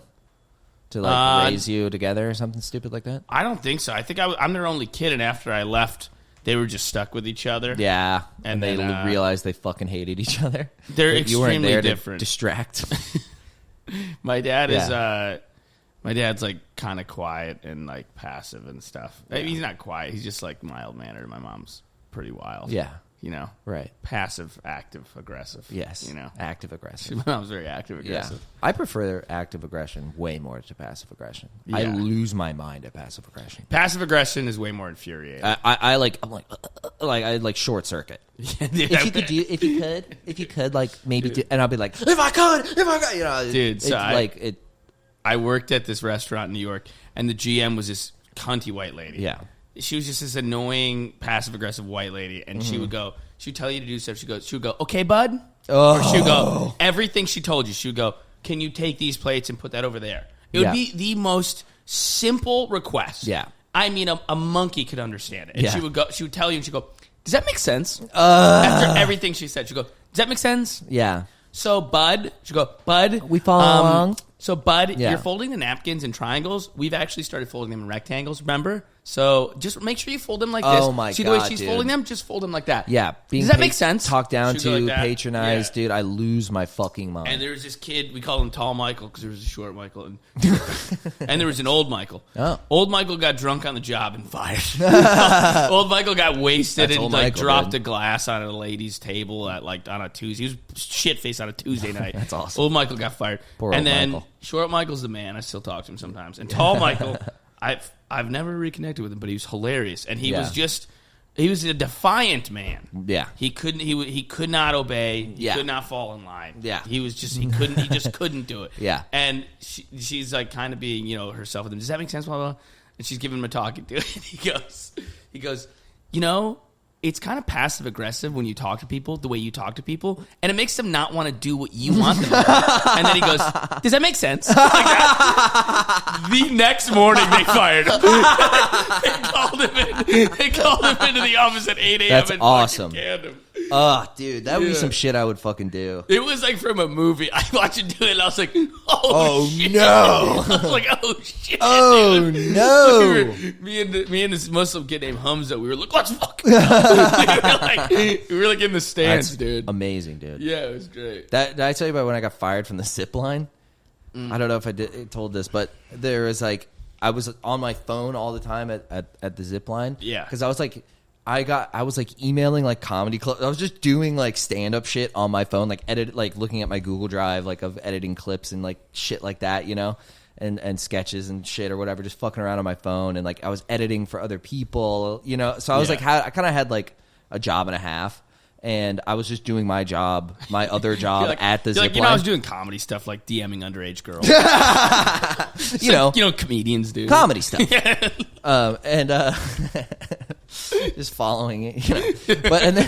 To like raise you together or something stupid like that? I don't think so. I think I'm their only kid, and after I left, they were just stuck with each other. Yeah. And they then, realized they fucking hated each other. They're you weren't extremely there different. To distract. My dad is my dad's like kind of quiet and like passive and stuff. I mean, he's not quiet. He's just like mild mannered. My mom's pretty wild. Yeah. You know, Right. passive, active, aggressive. Yes. You know, Active aggressive. my mom's very active, aggressive. Yeah. I prefer active aggression way more to passive aggression. I Yeah. lose my mind at passive aggression. Passive aggression is way more infuriating. I like short circuit. If you could like maybe and I'll be like if I could, you know, Dude, so it's I worked at this restaurant in New York, and the GM was this cunty white lady. Yeah. She was just this annoying, passive-aggressive white lady, and she would tell you to do stuff. She would go, okay, bud? Or she would go, everything she told you, she would go, can you take these plates and put that over there? It would be the most simple request. Yeah. I mean, a monkey could understand it. And Yeah. she would tell you, and she'd go, does that make sense? After everything she said, she'd go, does that make sense? yeah. So, bud, she'd go, bud. We follow along. So, bud, Yeah. you're folding the napkins in triangles. We've actually started folding them in rectangles, remember? So, just make sure you fold them like this. Oh, my See the way God, she's dude. folding them? Just fold them like that. Yeah. Does that make sense? Talked down She'd go to, like that. patronized, Yeah. dude. I lose my fucking mind. And there was this kid, we call him Tall Michael because there was a short Michael. And, and there was an old Michael. Oh. Old Michael got drunk on the job and fired. Old Michael got wasted That's and old like Michael, dropped dude. a glass on a lady's table at like on a Tuesday. He was shit-faced on a Tuesday night. That's awesome. Old Michael got fired. Poor and old then Michael. short Michael's the man. I still talk to him sometimes. And Tall Michael, I've never reconnected with him, but he was hilarious. And he was a defiant man. Yeah. He could not obey. He Yeah. could not fall in line. Yeah. He just couldn't do it. Yeah. And she's like kind of being, herself with him. Does that make sense? Blah, blah. And she's giving him a talking to. And he goes, it's kind of passive aggressive when you talk to people the way you talk to people, and it makes them not want to do what you want them to do. And then he goes, does that make sense? Like that. The next morning they fired him. They called him into the office at 8 a.m. That's and awesome. fucking canned him. Oh, dude, that would be Yeah. some shit I would fucking do. It was like from a movie. I watched him do it, and I was like, "Oh shit!" no. I was like, "Oh shit!" Oh, dude. no. Me and this Muslim kid named Hamza, we were like, "Let's fuck." we were like in the stands, That's dude. amazing, dude. Yeah, it was great. Did I tell you about when I got fired from the zip line? I don't know if I told this, but there was like I was on my phone all the time at the zip line. Yeah. Because I was like I was like emailing like comedy clubs. I was just doing like stand up shit on my phone, like looking at my Google Drive like of editing clips and like shit like that, and sketches and shit or whatever, just fucking around on my phone, and like I was editing for other people, So I was like I kind of had like a job and a half. And I was just doing my job, my other job at the zip line. I was doing comedy stuff like DMing underage girls. Comedians do Comedy stuff. Just following it, But and then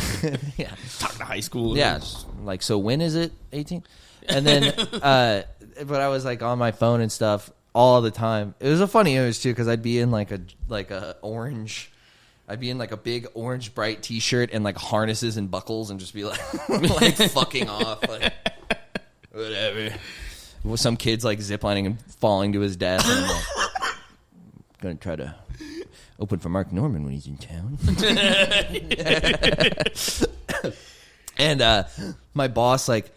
talking to high school. yeah, just like so. When is it? 18? And then, but I was like on my phone and stuff all the time. It was a funny image too because I'd be in like a orange. I'd be in like a big orange bright T-shirt and like harnesses and buckles and just be like, like fucking off, like whatever. Well, some kid's like ziplining and falling to his death. And I'm like, gonna try to open for Mark Norman when he's in town. And my boss like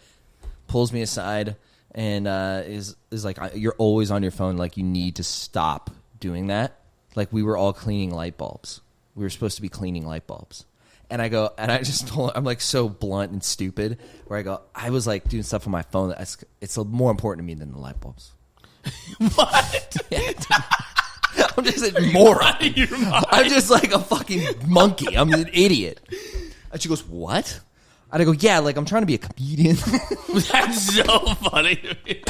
pulls me aside and is like, you're always on your phone. Like, you need to stop doing that. Like, we were all cleaning light bulbs. We were supposed to be cleaning light bulbs. And I go, and I just told her, I'm like so blunt and stupid, where I go, I was like doing stuff on my phone. It's more important to me than the light bulbs. What? Yeah, I'm just a moron. I'm just like a fucking monkey. I'm an idiot. And she goes, what? And I go, yeah, like I'm trying to be a comedian. That's so funny to me.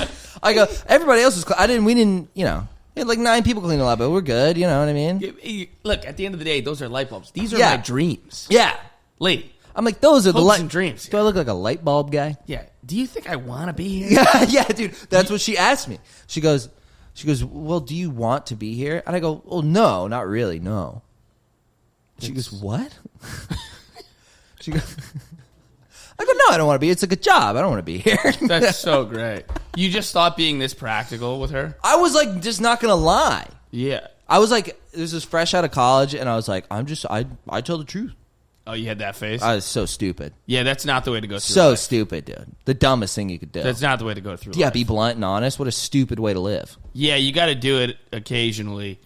I go, everybody else was, we didn't, we had like 9 people cleaning the light bulb. We're good, you know what I mean? Look, at the end of the day, those are light bulbs. These are Yeah. my dreams. Yeah. Lee. I'm like, those are the Hopes light and dreams. Do I look like a light bulb guy? Yeah. Do you think I want to be here? Yeah, dude. That's what she asked me. She goes, well, do you want to be here? And I go, well, no, not really, no. She goes, what? She goes, I go, no, I don't want to be here. It's like a job. I don't want to be here. That's so great. You just thought being this practical with her? I was like, just not going to lie. Yeah. I was like, this is fresh out of college, and I was like, I tell the truth. Oh, you had that face? I was so stupid. Yeah, that's not the way to go through So life. stupid, dude. The dumbest thing you could do. That's not the way to go through Yeah, life. be blunt and honest. What a stupid way to live. Yeah, you got to do it occasionally.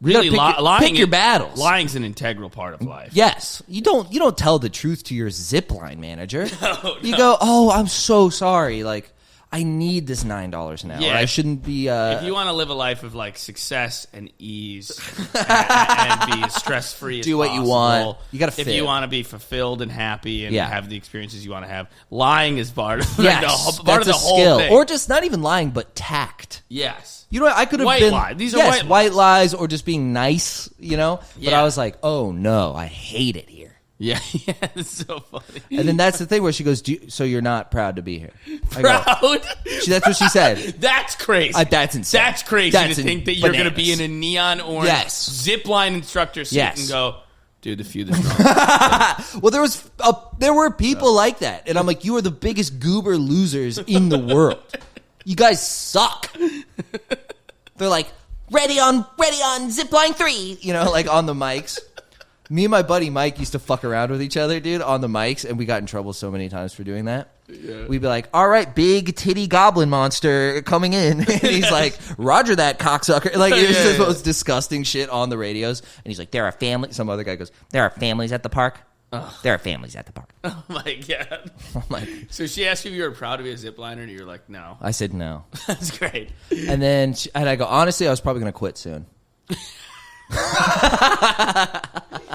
You gotta Really, lying pick your battles. Lying's an integral part of life. Yes. You don't tell the truth to your Zipline manager. No. You go, oh, I'm so sorry. Like, I need this $9 now. Yeah. Or I shouldn't be. If you want to live a life of like success and ease and be as stress free as Do what you possible, want. You gotta If fit. you want to be fulfilled and happy and Yeah. have the experiences you want to have, lying is part of, yes, part that's of the a whole skill. thing. Or just not even lying, but tact. Yes. You know what? I could have White been lie. These are yes, white white lies or just being nice, But Yeah. I was like, oh no, I hate it here. Yeah, it's so funny. And then that's the thing where she goes, so you're not proud to be here? I go, Proud? that's what she said. That's crazy. That's insane. That's crazy That's to think that you're going to be in bananas. a neon orange Yes. zip line instructor seat Yes. and go, dude, the feud is wrong. Well, there were people like that, and I'm like, you are the biggest goober losers in the world. You guys suck. They're like, ready on zipline 3, like on the mics. Me and my buddy Mike used to fuck around with each other, dude, on the mics, and we got in trouble so many times for doing that. Yeah. We'd be like, all right, big titty goblin monster coming in. And he's like, roger that, cocksucker. Like, it was just the most disgusting shit on the radios. And he's like, there are families. Some other guy goes, there are families at the park. Ugh. There are families at the park. Oh, my God. I'm like, So she asked you if you were proud to be a zipliner, and you're like, no. I said no. That's great. And then, and I go, honestly, I was probably going to quit soon.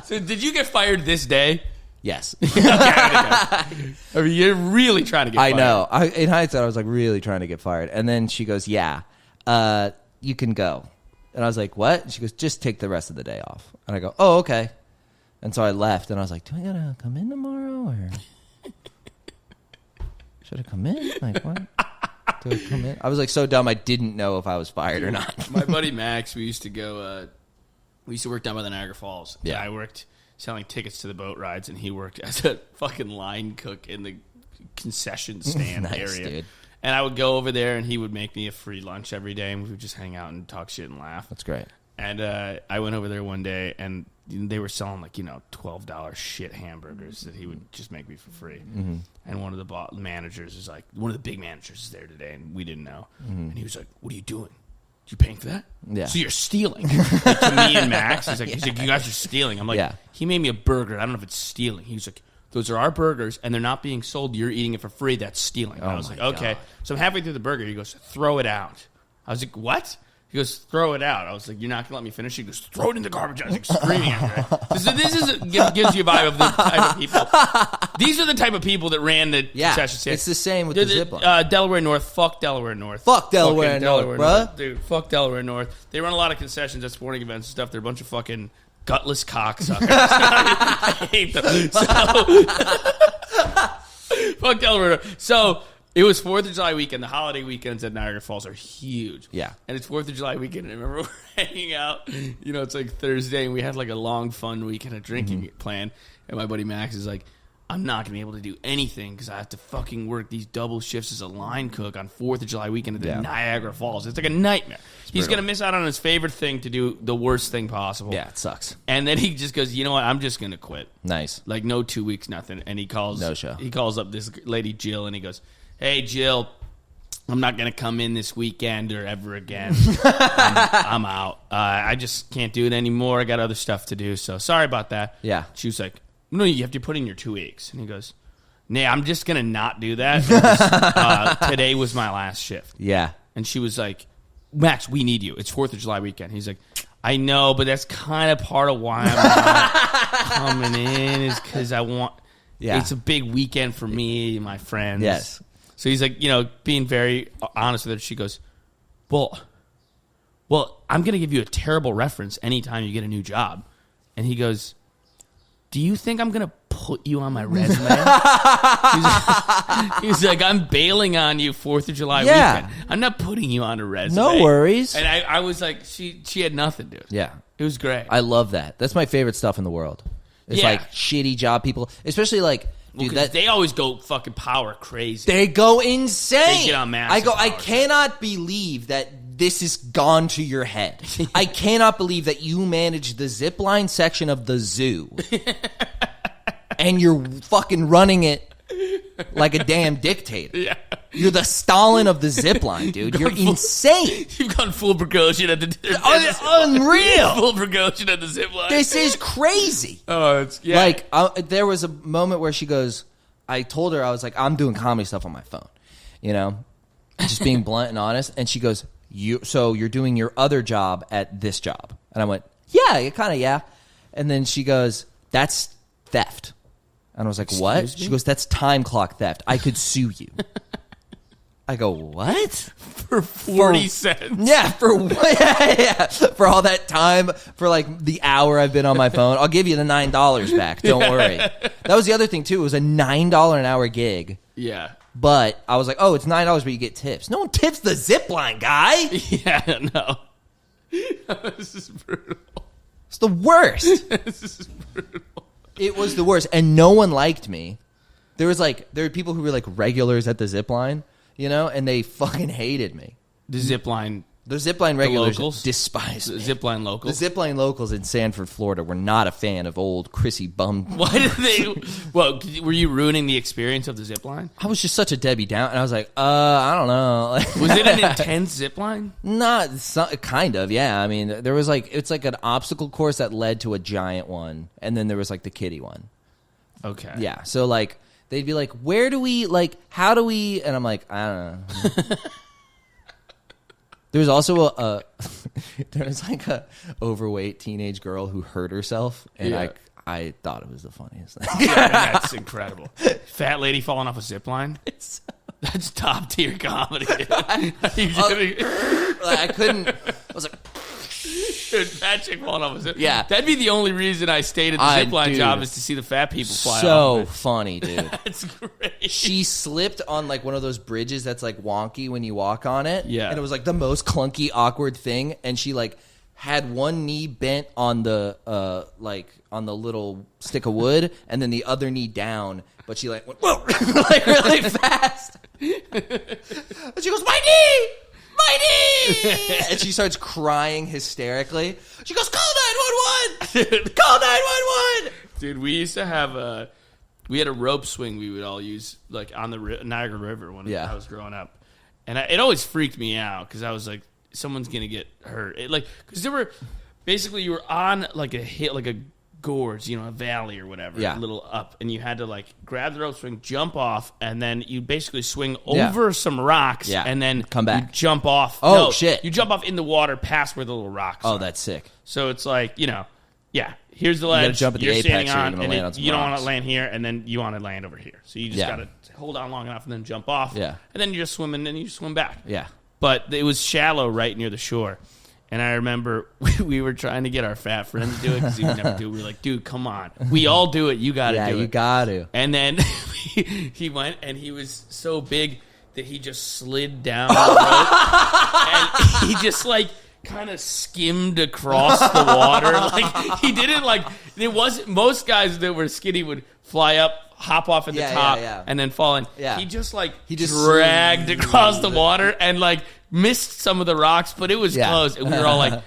So did you get fired this day? Yes. Okay. I mean, you're really trying to get I fired. know. In hindsight, I was like really trying to get fired. And then she goes, yeah, you can go. And I was like, what? And she goes, just take the rest of the day off. And I go, oh, okay. And so I left, and I was like, do I gotta come in tomorrow, or should I come in? Like, what? Do I come in? I was like so dumb, I didn't know if I was fired or not. My buddy Max, we used to go, we used to work down by the Niagara Falls. Yeah. I worked selling tickets to the boat rides, and he worked as a fucking line cook in the concession stand Nice, area. dude. And I would go over there, and he would make me a free lunch every day, and we would just hang out and talk shit and laugh. That's great. And I went over there one day, and they were selling like $12 shit hamburgers that he would just make me for free. Mm-hmm. And one of the managers is like, one of the big managers is there today, and we didn't know. Mm-hmm. And he was like, "What are you doing? You paying for that? Yeah. So you're stealing?" Like, to me and Max, he's like, "You guys are stealing." I'm like, Yeah. "He made me a burger. I don't know if it's stealing." He was like, "Those are our burgers, and they're not being sold. You're eating it for free. That's stealing." And I was like, "Okay." God. So I'm halfway through the burger. He goes, "Throw it out." I was like, "What?" He goes, "Throw it out." I was like, "You're not going to let me finish?" He goes, "Throw it in the garbage." I was like, screaming at her. So this gives you a vibe of the type of people. These are the type of people that ran the concession stand. It's the same with the zip line. Delaware North. Fuck Delaware North. Fuck Delaware Fucking North, bruh. Dude, fuck Delaware North. They run a lot of concessions at sporting events and stuff. They're a bunch of fucking gutless cocksuckers. I hate them. So, fuck Delaware North. So, it was 4th of July weekend. The holiday weekends at Niagara Falls are huge. Yeah. And it's 4th of July weekend. And I remember we're hanging out. It's like Thursday, and we had like a long, fun weekend of drinking plan. And my buddy Max is like, "I'm not going to be able to do anything because I have to fucking work these double shifts as a line cook on 4th of July weekend at the Niagara Falls. It's like a nightmare. He's going to miss out on his favorite thing to do, the worst thing possible." Yeah, it sucks. And then he just goes, "You know what? I'm just going to quit." Nice. Like, no 2 weeks, nothing. And he calls No show. He calls up this lady, Jill, and he goes, "Hey, Jill, I'm not going to come in this weekend or ever again. I'm out. I just can't do it anymore. I got other stuff to do. So sorry about that. Yeah. She was like, no, you have to put in your 2 weeks. And he goes, nah, I'm just going to not do that. Because, today was my last shift. Yeah. And she was like, Max, we need you. It's 4th of July weekend. He's like, I know, but that's kind of part of why I'm not coming in is because I want... Yeah. It's a big weekend for me and my friends. Yes. So he's like, being very honest with her. She goes, well, I'm going to give you a terrible reference anytime you get a new job. And he goes, do you think I'm going to put you on my resume? he's like, I'm bailing on you 4th of July weekend. I'm not putting you on a resume. No worries. And I was like, she had nothing, dude. Yeah. It was great. I love that. That's my favorite stuff in the world. It's like shitty job people, especially like, dude, they always go fucking power crazy. They go insane. They get on massive I cannot believe that this has gone to your head. I cannot believe that you manage the zipline section of the zoo and you're fucking running it like a damn dictator. Yeah. You're the Stalin of the zipline, dude. You're insane. You've gone full Prigozhin at the unreal. Full Prigozhin at the zipline. This is crazy. Oh, it's like there was a moment where she goes, I told her, I was like, I'm doing comedy stuff on my phone, just being blunt and honest. And she goes, so you're doing your other job at this job? And I went, yeah, kind of, yeah. And then she goes, that's theft. And I was like, what? Excuse me? She goes, that's time clock theft. I could sue you. I go, what? For 40 cents? Yeah, for what? Yeah. For all that time, for like the hour I've been on my phone. I'll give you the $9 back. Don't worry. That was the other thing, too. It was a $9 an hour gig. Yeah. But I was like, oh, it's $9, but you get tips. No one tips the zipline guy. Yeah, no. This is brutal. It's the worst. This is brutal. It was the worst. And no one liked me. There were people who were like regulars at the zipline. And they fucking hated me. The zipline regulars locals? despised me. The zipline locals? The zipline locals in Sanford, Florida were not a fan of old Chrissy Bum. Why did they... Well, were you ruining the experience of the zipline? I was just such a Debbie Down, and I was like, I don't know. Was it an intense zipline? Not, kind of, yeah. I mean, there was it's like an obstacle course that led to a giant one, and then there was like the kiddie one. Okay. Yeah, so they'd be like, where do we, how do we, and I'm like, I don't know. There was also there was a overweight teenage girl who hurt herself, and I thought it was the funniest thing. Yeah, that's incredible. Fat lady falling off a zip line? That's top tier comedy. I couldn't, I was like... Dude, fat chick falling off a zip. Yeah. That'd be the only reason I stayed at the zipline job is to see the fat people fly off. So funny, dude. That's great. She slipped on one of those bridges that's wonky when you walk on it. Yeah. And it was the most clunky, awkward thing. And she had one knee bent on the on the little stick of wood, and then the other knee down. But she went whoa, really fast. And she goes, my knee. And she starts crying hysterically. She goes, call 911! Call 911! Dude, we used to have we had a rope swing we would all use on the Niagara River when I was growing up. And it always freaked me out because I was like, someone's going to get hurt. Because you were on a hill, a gorge, a valley or whatever, a little up, and you had to grab the rope swing, jump off, and then you basically swing over some rocks, and then come back, you jump off. Oh shit! You jump off in the water past where the little rocks. Oh, are. That's sick. So it's here's the ledge. You gotta jump at the you're apex, standing or you're on, gonna and land on some you don't rocks. want to land here, and then you want to land over here. So you just gotta hold on long enough and then jump off. Yeah, and then you're just swimming, and you swim back. Yeah, but it was shallow right near the shore. And I remember we were trying to get our fat friends to do it because he would never do it. We were like, dude, come on. We all do it. You got to do it. Yeah, you got to. And then he went, and he was so big that he just slid down the rope. And he just, kind of skimmed across the water. He didn't, it wasn't, most guys that were skinny would fly up, hop off at the top, and then fall in. Yeah. He just dragged across the water and, missed some of the rocks, but it was close. And we were all like,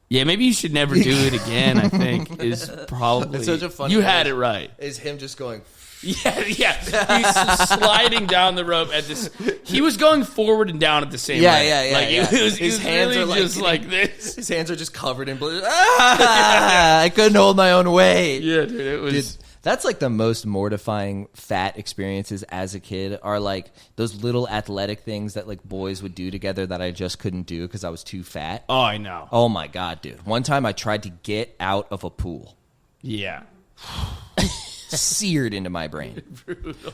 yeah, maybe you should never do it again, I think, is probably... It's such a funny You had it right. Is him just going... Yeah. He's sliding down the rope at this. He was going forward and down at the same rate. Yeah. Like, yeah. His hands really are just like this. His hands are just covered in blood. I couldn't hold my own weight. Yeah, dude, it was. Dude, that's like the most mortifying fat experiences as a kid are like those little athletic things that like boys would do together that I just couldn't do because I was too fat. Oh, I know. Oh my God, dude. One time I tried to get out of a pool. Yeah. Seared into my brain.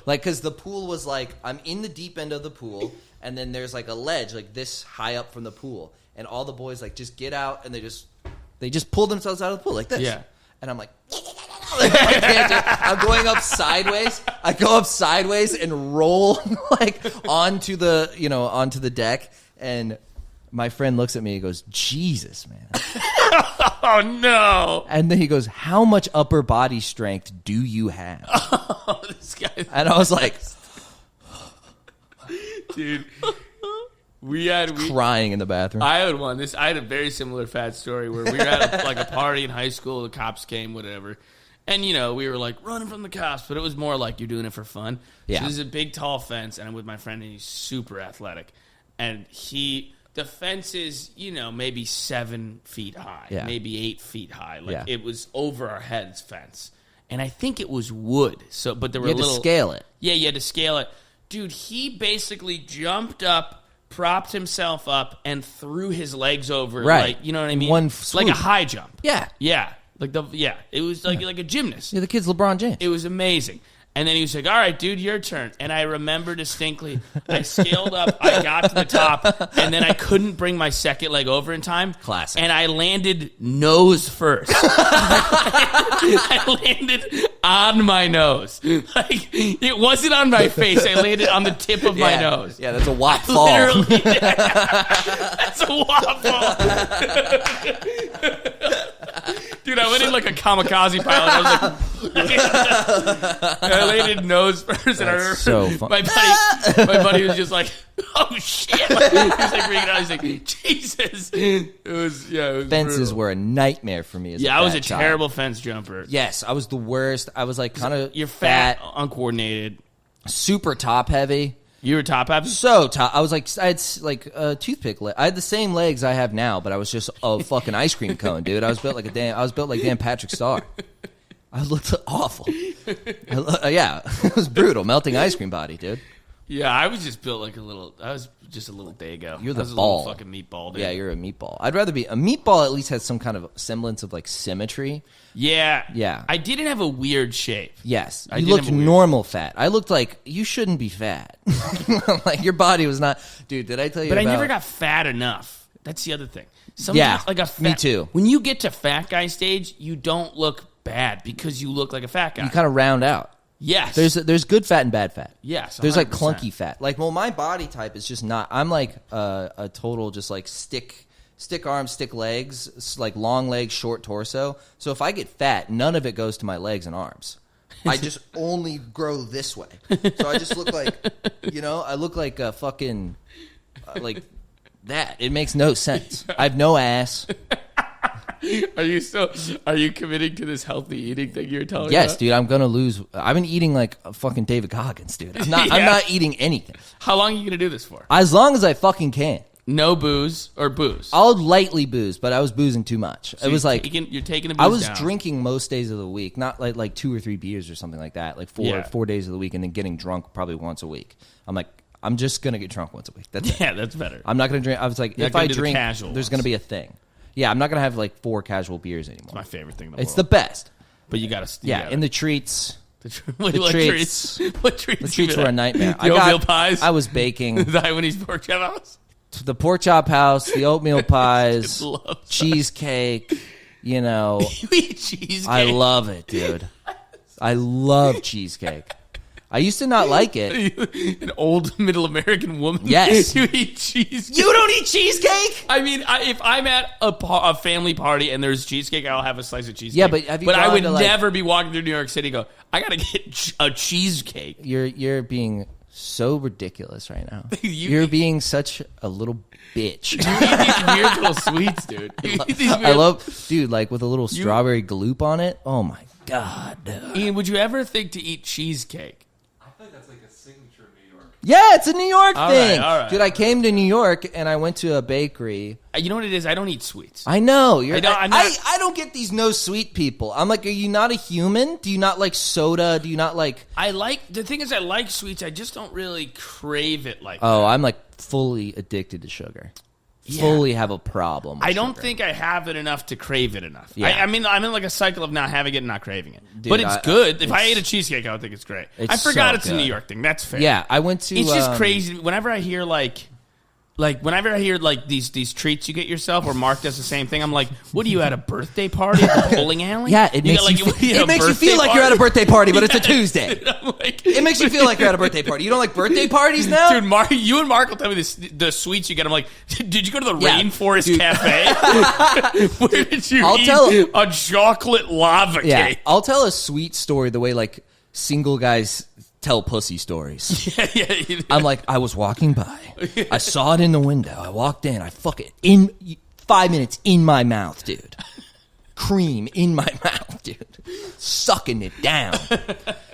Like, because the pool was like, I'm in the deep end of the pool, and then there's like a ledge like this high up from the pool, and all the boys like just get out and they just pull themselves out of the pool like this. Yeah. And I'm like, I'm going up sideways. I go up sideways and roll like onto the deck, and my friend looks at me and goes, Jesus, man. Oh, no. And then he goes, how much upper body strength do you have? Oh, this guy. And I was like, dude. Crying in the bathroom. I had one. I had a very similar fat story where we were at like a party in high school. The cops came, whatever. And, we were like running from the cops, but it was more like you're doing it for fun. Yeah. So there's a big, tall fence, and I'm with my friend, and he's super athletic. And the fence is, maybe 7 feet high, maybe 8 feet high. Like it was over our heads fence. And I think it was wood. So, but there were you had to scale it. Yeah, you had to scale it. Dude, he basically jumped up, propped himself up, and threw his legs over. Right. Like, you know what I mean? One like swoop. a high jump. Yeah. Yeah. It was like a gymnast. Yeah, the kid's LeBron James. It was amazing. And then he was like, all right, dude, your turn. And I remember distinctly, I scaled up, I got to the top, and then I couldn't bring my second leg over in time. Classic. And I landed nose first. I landed on my nose. Like, it wasn't on my face. I landed on the tip of my nose. Yeah, that's a wop fall. Literally, that's a wop fall. Dude, I went in like a kamikaze pilot. I was like, and I landed nose first, and I remember so fun. my buddy was just like, "Oh shit!" He was like freaking out. He's like, "Jesus!" It was Fences brutal. were a nightmare for me. I was a child. terrible fence jumper. Yes, I was the worst. I was like kind of You're fat, uncoordinated, super top heavy. You were top heavy. So top. I was like, I had like toothpick. I had the same legs I have now, but I was just a fucking ice cream cone, dude. I was built like Dan Patrick Star. I looked awful. Yeah, it was brutal. Melting ice cream body, dude. Yeah, I was just built like a little. I was just a little Dago. You're the I was ball. a little fucking meatball, dude. Yeah, you're a meatball. I'd rather be a meatball. At least has some kind of semblance of like symmetry. Yeah. I didn't have a weird shape. Yes, I you did looked have a weird- normal fat. I looked like you shouldn't be fat. Like your body was not. Dude, did I tell you? But about, I never got fat enough. That's the other thing. Yeah, like a fat, me too. When you get to fat guy stage, you don't look bad because you look like a fat guy. You kind of round out. Yes. There's good fat and bad fat. Yes. There's like 100%. clunky fat. Like, well, my body type is just not. I'm like a total just like stick arms, stick legs, like long legs, short torso. So if I get fat, none of it goes to my legs and arms. I just only grow this way. So I just look like, I look like a fucking like that. It makes no sense. I have no ass. Are you committing to this healthy eating thing you were telling me Yes, about? dude. I'm gonna lose. I've been eating like a fucking David Goggins, dude. I'm not. I'm Yeah. not eating anything. How long are you going to do this for? As long as I fucking can. No booze or booze? I'll lightly booze, but I was boozing too much. So it was like you're taking the booze I was down. drinking most days of the week, not like 2 or 3 beers or something like that. Like four days of the week, and then getting drunk probably once a week. I'm like, I'm just gonna get drunk once a week. That's it. Yeah, that's better. I'm not gonna drink. I was like, You're if not gonna I do the drink, casual there's ones. gonna be a thing. Yeah, I'm not gonna have like 4 casual beers anymore. It's my favorite thing in the It's world. the best. But you got to... Yeah, in the treats. What the treats? What treats? The treats were a nightmare. The oatmeal pies? I was baking. The Taiwanese pork chop house? The pork chop house, the oatmeal pies, Love that. cheesecake. You eat cheesecake? I love it, dude. I love cheesecake. I used to not like it. An old middle American woman? Yes. You eat cheesecake? You don't eat cheesecake? I mean, if I'm at a family party and there's cheesecake, I'll have a slice of cheesecake. Yeah, but have you I gone would to, like- never be walking through New York City and go, I got to get a cheesecake. You're being so ridiculous right now. You- You're being such a little bitch. You eat these weird little sweets, dude. You eat these I weird- love, dude, like with a little strawberry gloop on it. Oh my God. Ian, would you ever think to eat cheesecake? I think that's like a signature in New York. Yeah, it's a New York All thing. right, all right. Dude, I came to New York and I went to a bakery. You know what it is? I don't eat sweets. I know. You're, I don't- I'm not- I don't get these no sweet people. I'm like, are you not a human? Do you not like soda? Do you not like... The thing is, I like sweets. I just don't really crave it like Oh, that. I'm like fully addicted to sugar. Yeah. Fully have a problem with I don't sugar. think I have it enough to crave it enough. Yeah. I mean, I'm in like a cycle of not having it and not craving it. Dude, but it's good. If I it's- ate a cheesecake, I would think it's great. It's I forgot so it's a New good. York thing. That's fair. Yeah, I went to... It's just crazy. Whenever I hear whenever I hear like these treats you get yourself, or Mark does the same thing, I'm like, what are you at a birthday party at the bowling alley? Yeah, it makes you feel like you're at a birthday party, but it's a Tuesday. I'm like, It makes you feel like you're at a birthday party. You don't like birthday parties now? Dude, Mark, you and Mark will tell me the sweets you get. I'm like, did you go to the Yeah, Rainforest dude. Cafe? Where did you I'll eat tell- a chocolate lava Yeah, cake? I'll tell a sweet story the way like single guys tell pussy stories. Yeah. I'm like, I was walking by. I saw it in the window. I walked in. I fuck it in 5 minutes in my mouth, dude. Cream in my mouth, dude. Sucking it down.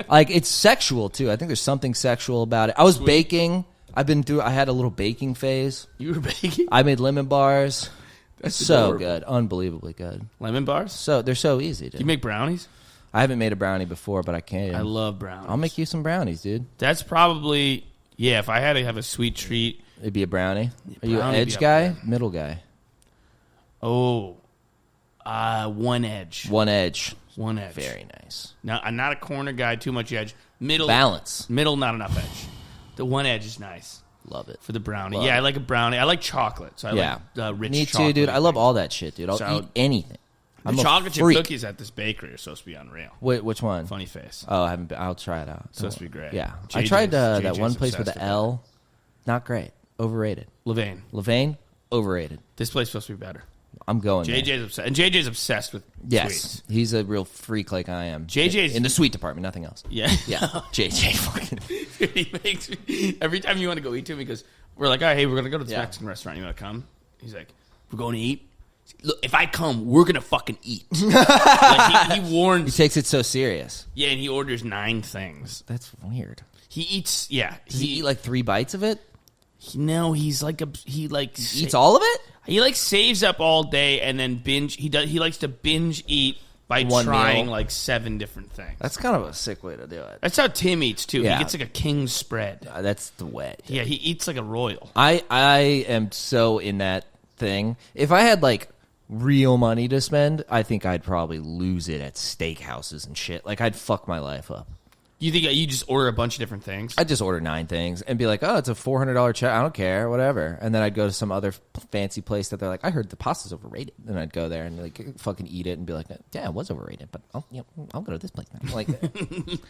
Like, it's sexual, too. I think there's something sexual about it. I was baking. I had a little baking phase. You were baking I made lemon bars. That's so adorable. good. Unbelievably good. lemon bars. So they're so easy, dude. You make brownies. I haven't made a brownie before, but I can. I love brownies. I'll make you some brownies, dude. That's probably if I had to have a sweet treat. It'd be a brownie. Are you an brownie would edge be up guy? there. Middle guy? Oh, one edge. One edge. One edge. Very nice. No, I'm not a corner guy. Too much edge. Middle. Balance. Middle, not enough edge. The one edge is nice Love it. for the brownie. Love yeah, it. I like a brownie. I like chocolate, so I Yeah. like rich Me chocolate. too, dude. I love all that shit, dude. I'll So- eat anything. I'm The a chocolate chip freak. cookies at this bakery are supposed to be unreal. Wait, which one? Funny face. Oh, I haven't been. I'll try it out. Supposed to be great. Yeah. I JJ's tried that one place with obsessed the with L. Not great. Overrated. Levain. Levain? Overrated. This place is supposed to be better. I'm going there. JJ's obsessed, and JJ's obsessed with Yes. sweets. He's a real freak like I am. JJ's in the sweet department, nothing else. Yeah, Yeah. JJ fucking. he makes me, every time you want to go eat to him, he goes, "We're like, all right, hey, we're gonna go to this Yeah. Mexican restaurant. You want to come?" He's like, "We're going to eat." Look, if I come, we're gonna fucking eat. Like, he He warns. takes it so serious. Yeah, and he orders 9 things. That's weird. He eats. Yeah, Does he eat like 3 bites of it? no. He's like he Eats all of it? He like saves up all day and then binge. He likes to binge eat by One trying meal. like 7 different things. That's kind of a sick way to do it. That's how Tim eats too. Yeah. He gets like a king spread. That's the way. Yeah, he eats like a royal. I am so in that thing. If I had like real money to spend, I think I'd probably lose it at steakhouses and shit. Like I'd fuck my life up. You think you just order a bunch of different things? I'd just order 9 things and be like, oh, it's a $400 check. I don't care, whatever. And then I'd go to some other fancy place that they're like, I heard the pasta's overrated. And I'd go there and like fucking eat it and be like, yeah, it was overrated, but I'll go to this place now. Like,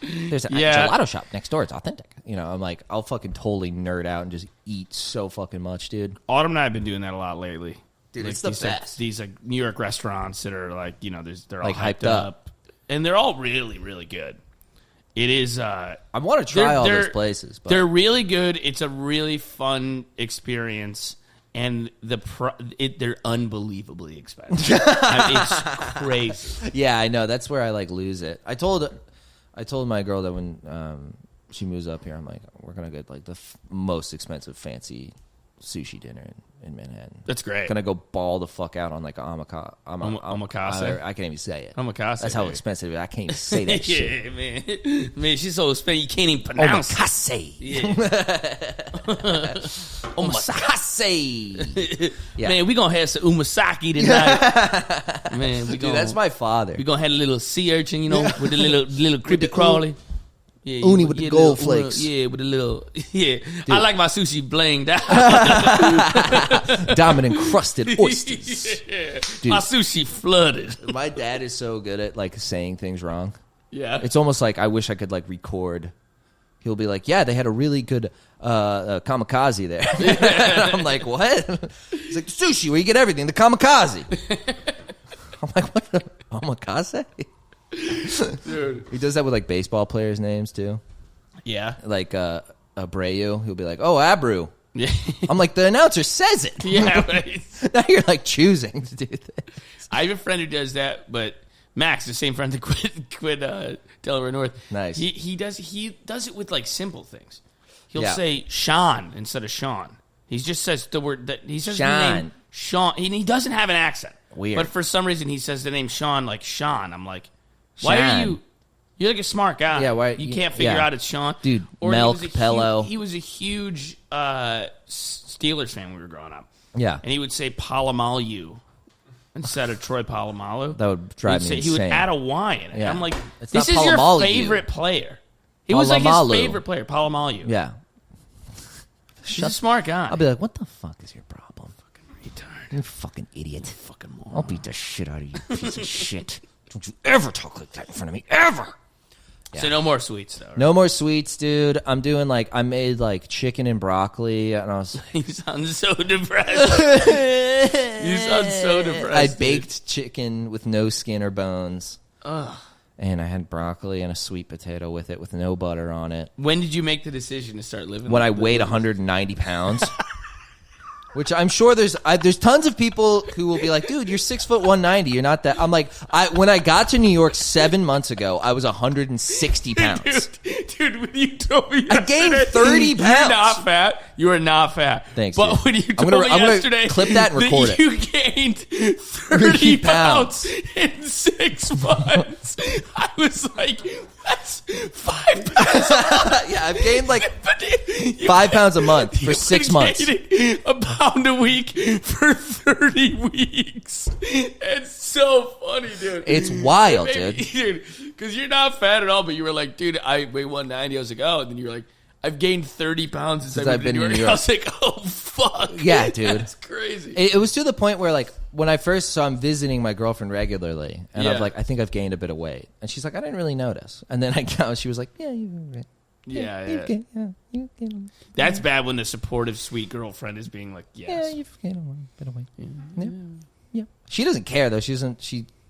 there's a Yeah. gelato shop next door. It's authentic. You know, I'm like, I'll fucking totally nerd out and just eat so fucking much, dude. Autumn and I have been doing that a lot lately. Dude, Like, it's the these, best. These like New York restaurants that are like, you know, they're all Like, hyped hyped up, and they're all really, really good. It is. I want to try all those places. But They're really good. It's a really fun experience, and they're unbelievably expensive. It's crazy. yeah, I know. That's where I like lose it. I told my girl that when she moves up here, I'm like, we're gonna get like the most expensive fancy sushi dinner in Manhattan. That's great. Gonna go ball the fuck out on like Omakase? I can't even say it. Omakase, That's how baby. expensive it is. I can't even say that shit. Yeah, man, she's so expensive you can't even pronounce it. Omakase. Yeah. Omakase. Yeah. Man, we gonna have some umasaki tonight. Man, we Dude, that's my father. We gonna have a little sea urchin, you know, with the little creepy crawly. Yeah, Uni with the gold little flakes. Yeah, with a little. Yeah, I like my sushi blinged out. Diamond encrusted oysters. Yeah. Dude. My sushi flooded. My dad is so good at like saying things wrong. Yeah, It's almost like I wish I could like record. He'll be like, yeah, they had a really good kamikaze there. I'm like, what? He's like, sushi, where you get everything, the kamikaze. I'm like, what the omakase? dude. He does that with like baseball players' names too. Yeah, Like Abreu, he'll be like, "Oh, Abreu." Yeah. I'm like, the announcer says it. Yeah, right. Now you're like choosing to do this. I have a friend who does that, but Max, the same friend that quit Delaware North. Nice. He does it with like simple things. He'll Yeah. say Sean instead of Sean. He just says the word that he says the Sean. name Sean. And he doesn't have an accent. Weird. But for some reason he says the name Sean like Sean. I'm like, why Sean. are you? You're like a smart guy. Yeah, why- you can't figure yeah. out it's Sean. Dude, Or Melk, he was Pello. He was a huge Steelers fan when we were growing up. Yeah. And he would say Palomalu instead of Troy Polamalu. That would drive me He would insane. add a Y in it. Yeah. I'm like, It's this not is your Palomalu. favorite player. He was like his Polamalu. favorite player, Polamalu. Yeah. He's a smart guy. I'll be like, what the fuck is your problem? retard. You fucking idiot. Fucking moron. I'll beat the shit out of you, piece of shit. Don't you ever talk like that in front of me, ever. So no more sweets, though. Right? No more sweets, dude. I'm doing I made chicken and broccoli, and I was. You sound so depressed. You sound so depressed. I dude. baked chicken with no skin or bones. Ugh. And I had broccoli and a sweet potato with it, with no butter on it. When did you make the decision to start living? When I like this? weighed 190 pounds. Which I'm sure there's tons of people who will be like, dude, you're 6'190". You're not that. I'm like, when I got to New York 7 months ago, I was 160 pounds. Dude, when you told me I gained yesterday, 30 pounds. You're not fat. You are not fat. Thanks, But dude. when you I'm told me gonna yesterday, clip that and record that you gained 30 pounds in 6 months, I was like, that's 5 pounds. Yeah, I've gained 5 pounds a month for 6 months. Gaining a pound a week for 30 weeks. It's so funny, dude. It's wild, Dude, because you're not fat at all, but you were like, dude, I weigh 190. I was like, oh. And then you were like, I've gained 30 pounds since I've been in New York. I was like, oh, fuck. Yeah, dude. That's crazy. It was to the point where, when I first saw I'm visiting my girlfriend regularly, and I'm Yeah. like, I think I've gained a bit of weight. And she's like, I didn't really notice. And then I count, she was like, yeah, you've Yeah. you've gained That's bad when the supportive, sweet girlfriend is being like, yeah, yes. you've gained a bit of weight. Yeah. She doesn't care, though.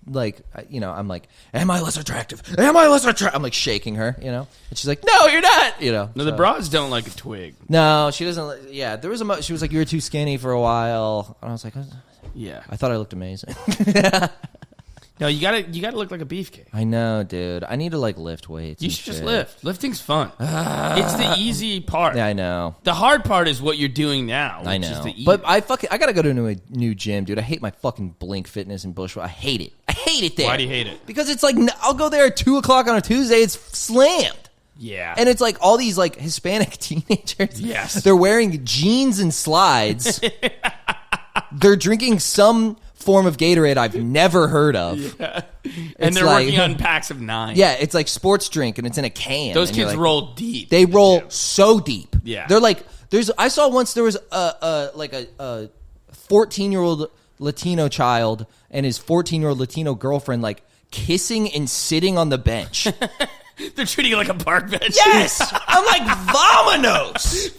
I'm like, am I less attractive? Am I less attractive? I'm shaking her, And she's like, no, you're not, No, the broads don't like a twig. No, she doesn't. Yeah, there was she was like, you were too skinny for a while. And I was like, Yeah. I thought I looked amazing. No, you gotta look like a beefcake. I know, dude. I need to lift weights. You and should just shit. lift. Lifting's fun. It's the easy part. Yeah, I know. The hard part is what you're doing now. I which is know. the easy. But I gotta go to a new gym, dude. I hate my fucking Blink Fitness in Bushwick. I hate it. I hate it there. Why do you hate it? Because it's I'll go there at 2:00 on a Tuesday. It's slammed. Yeah. And it's all these Hispanic teenagers. Yes. They're wearing jeans and slides. They're drinking some form of Gatorade I've never heard of. Yeah. It's And they're working on packs of 9. Yeah, it's like sports drink and it's in a can. Those and you're kids roll deep. They in the roll gym. so deep. Yeah. They're I saw once there was a 14-year-old Latino child and his 14-year-old Latino girlfriend kissing and sitting on the bench. They're treating it like a park bench. Yes! I'm like, vamonos!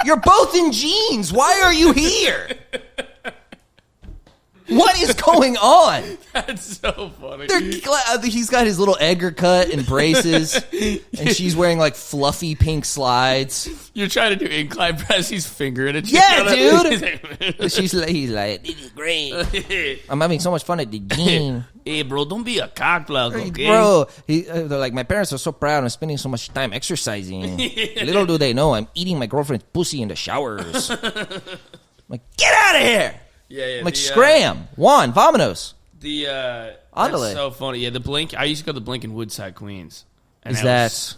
You're both in jeans. Why are you here? What is going on? That's so funny. He's got his little Edgar cut and braces, and she's wearing fluffy pink slides. You're trying to do incline press. He's fingering it. Yeah, dude. He's like, He's like, this is great. I'm having so much fun at the gym. hey, bro, don't be a cock block, okay? Bro, they're like, my parents are so proud. I'm spending so much time exercising. Little do they know, I'm eating my girlfriend's pussy in the showers. I'm like, get out of here. Yeah. I'm like, scram. Juan, vamonos. That's Andale. so funny. Yeah, the Blink. I used to go to the Blink in Woodside, Queens. And Is was that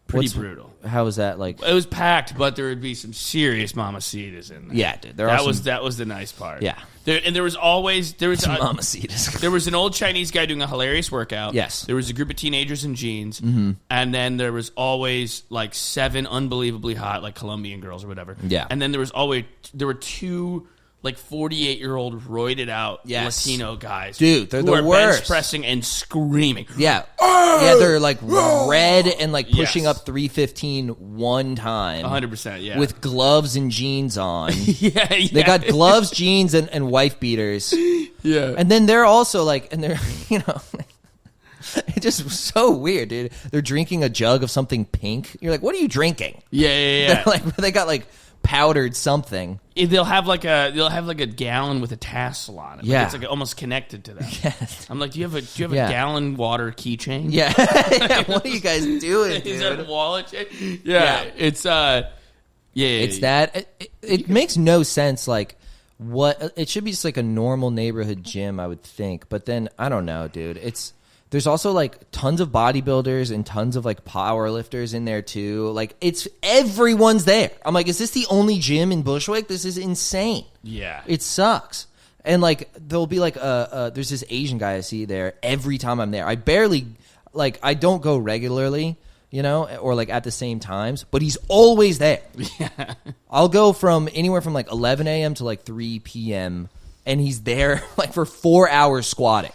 pretty brutal? How is that like? It was packed, but there would be some serious mamacitas in there. Yeah, dude. That was the nice part. Yeah. There was mamacitas. There was an old Chinese guy doing a hilarious workout. Yes. There was a group of teenagers in jeans, and then there was always 7 unbelievably hot Colombian girls or whatever. Yeah. And then there were 2 48-year-old roided out Yes. Latino guys, Dude, they're who the are worst. bench pressing and screaming. Yeah. Yeah, they're red and pushing Yes. up 315 one time. 100%, yeah. With gloves and jeans on. yeah. They got gloves, jeans, and wife beaters. Yeah. And then they're also and they're, It's just so weird, dude. They're drinking a jug of something pink. You're like, what are you drinking? Yeah. Like they got like powdered something. They'll have like a gallon with a tassel on it. Yeah. Like it's like almost connected to that. Yes. I'm like, do you have a Yeah. gallon water keychain? Yeah. Yeah. What are you guys doing, dude? Is that a wallet chain? Yeah. It's It's that. It makes no sense. Like, what? It should be just like a normal neighborhood gym, I would think. But then I don't know, dude. There's also like tons of bodybuilders and tons of like power lifters in there too. Like, everyone's there. I'm like, is this the only gym in Bushwick? This is insane. Yeah. It sucks. And like, there'll be like there's this Asian guy I see there every time I'm there. I don't go regularly, you know, or like at the same times, but he's always there. Yeah. I'll go from anywhere from like 11 a.m. to like 3 p.m. and he's there like for 4 hours squatting.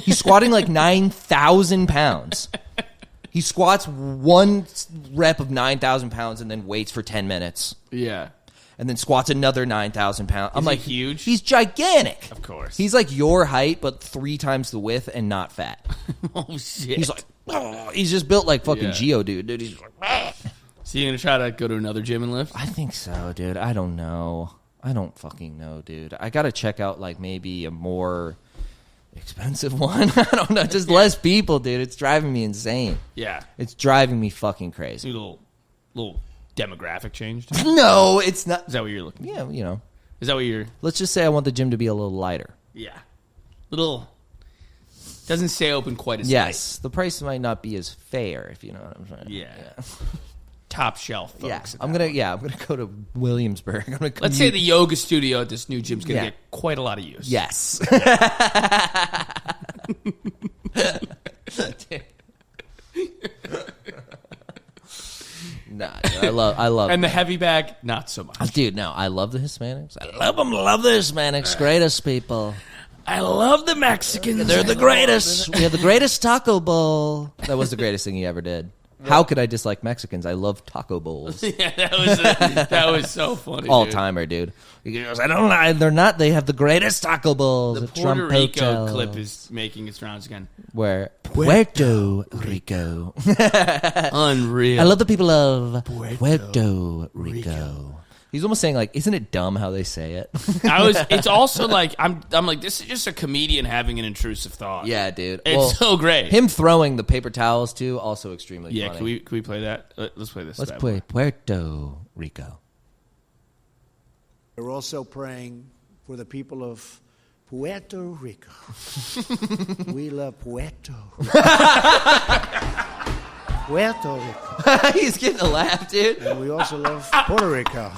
He's squatting like 9,000 pounds. He squats one rep of 9,000 pounds and then waits for 10 minutes. Yeah. And then squats another 9,000 pounds. I'm like, huge? He's gigantic. Of course. He's like your height, but 3 times the width and not fat. Oh, shit. He's like, he's just built like fucking Yeah. Geodude, dude. He's just like, So you're going to try to go to another gym and lift? I think so, dude. I don't know. I don't fucking know, dude. I got to check out like maybe a more expensive one. I don't know. Just less people, dude. It's driving me insane. Yeah. It's driving me fucking crazy. See a little demographic change? No, it's not. Is that what you're looking for? Yeah, you know. Is that what you're... Let's just say I want the gym to be a little lighter. Yeah. Little... Doesn't stay open quite as Yes. The price might not be as fair, if you know what I'm saying. Yeah. Top shelf, folks. Yeah. at I'm that gonna one. go to Williamsburg. I'm gonna Let's say the yoga studio at this new gym's going to Yeah. get quite a lot of use. Yes. Nah, dude, I love And the heavy bag, not so much. dude, no, I love the Hispanics. I love them, love the Hispanics. Greatest people. I love the Mexicans. They're the greatest. We have the greatest taco bowl. That was the greatest thing he ever did. How could I dislike Mexicans? I love taco bowls. Yeah, that was so funny. All dude. timer, dude. He goes, I don't lie. They're not. They have the greatest taco bowls. The at Puerto Trump Rico Hotel. clip is making its rounds again. Where? Puerto Rico. Unreal. I love the people of Puerto Rico. He's almost saying like, isn't it dumb how they say it? It's also like I'm like, this is just a comedian having an intrusive thought. Yeah, dude. It's so great. Him throwing the paper towels too, also extremely Yeah, funny. can we play that? Let's play this. Let's bad play boy. Puerto Rico. We're also praying for the people of Puerto Rico. We love Puerto Rico. Puerto Rico. He's getting a laugh, dude. And we also love Puerto Rico.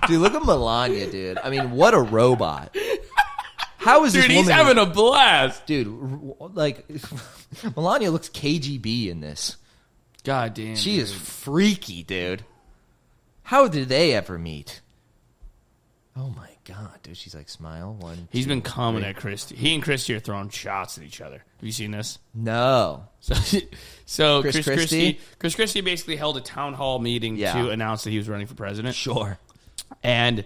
Dude, look at Melania, dude. I mean, what a robot. How is this Dude, woman... he's having a blast. Dude, like, Melania looks KGB in this. God damn. She dude. is freaky, dude. How did they ever meet? Oh, my God, dude. She's like, smile. One, He's two, been coming three. at Christy. He and Christy are throwing shots at each other. Have you seen this? No. So Chris Chris Christie basically held a town hall meeting Yeah. to announce that he was running for president. Sure. And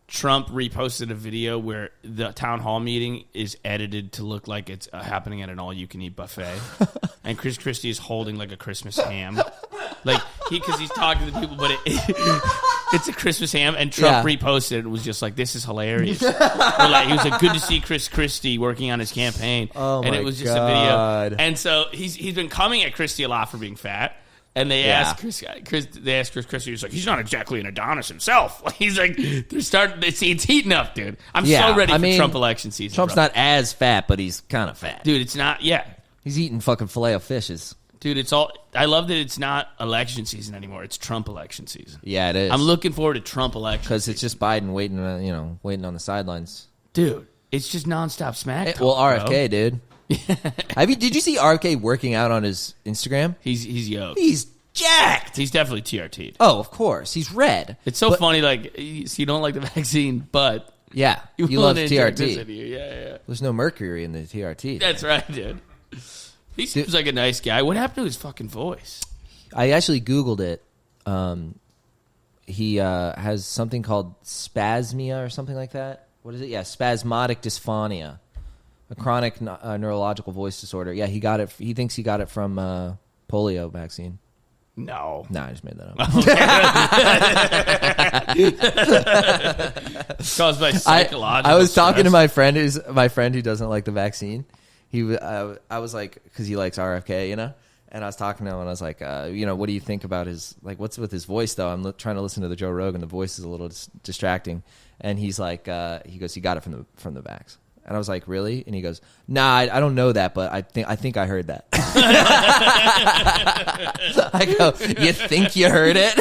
Trump reposted a video where the town hall meeting is edited to look like it's happening at an all-you-can-eat buffet. And Chris Christie is holding like a Christmas ham. Like, because he's talking to people, but it's a Christmas ham. And Trump reposted it and was just like, this is hilarious. Or like, he was like, good to see Chris Christie working on his campaign. Oh, and my it was just God. a video. And so he's been coming at Christie a lot for being fat. And they asked Chris Christie, he's like, he's not exactly an Adonis himself. He's like, it's heating up, dude. I'm so ready for Trump election season. Trump's bro. not as fat, but he's kind of fat. Dude, it's not, He's eating fucking filet of fishes. Dude, I love that it's not election season anymore. It's Trump election season. Yeah, it is. I'm looking forward to Trump election. Because it's just Biden waiting on the sidelines. Dude, it's just nonstop smack talk, Well, bro. RFK, dude. Did you see RFK working out on his Instagram? He's yoked. He's jacked. He's definitely TRT'd. Oh, of course. He's red. It's so funny, like, you don't like the vaccine, but Yeah, you he loves want to inject this TRT. into you. Yeah. There's no mercury in the TRT. That's right, dude. He seems like a nice guy. What happened to his fucking voice? I actually Googled it. He has something called spasmia or something like that. What is it? Yeah, spasmodic dysphonia. A chronic neurological voice disorder. Yeah, he got it. He thinks he got it from polio vaccine. No. Nah, I just made that up. It's caused by psychological I was talking to stress. my friend who doesn't like the vaccine. I was like, because he likes RFK, you know? And I was talking to him, and I was like, what do you think about his, like, what's with his voice, though? I'm trying to listen to the Joe Rogan. The voice is a little distracting. And he's like, he goes, he got it from the vax. And I was like, really? And he goes, nah, I don't know that, but I think I heard that. I go, you think you heard it?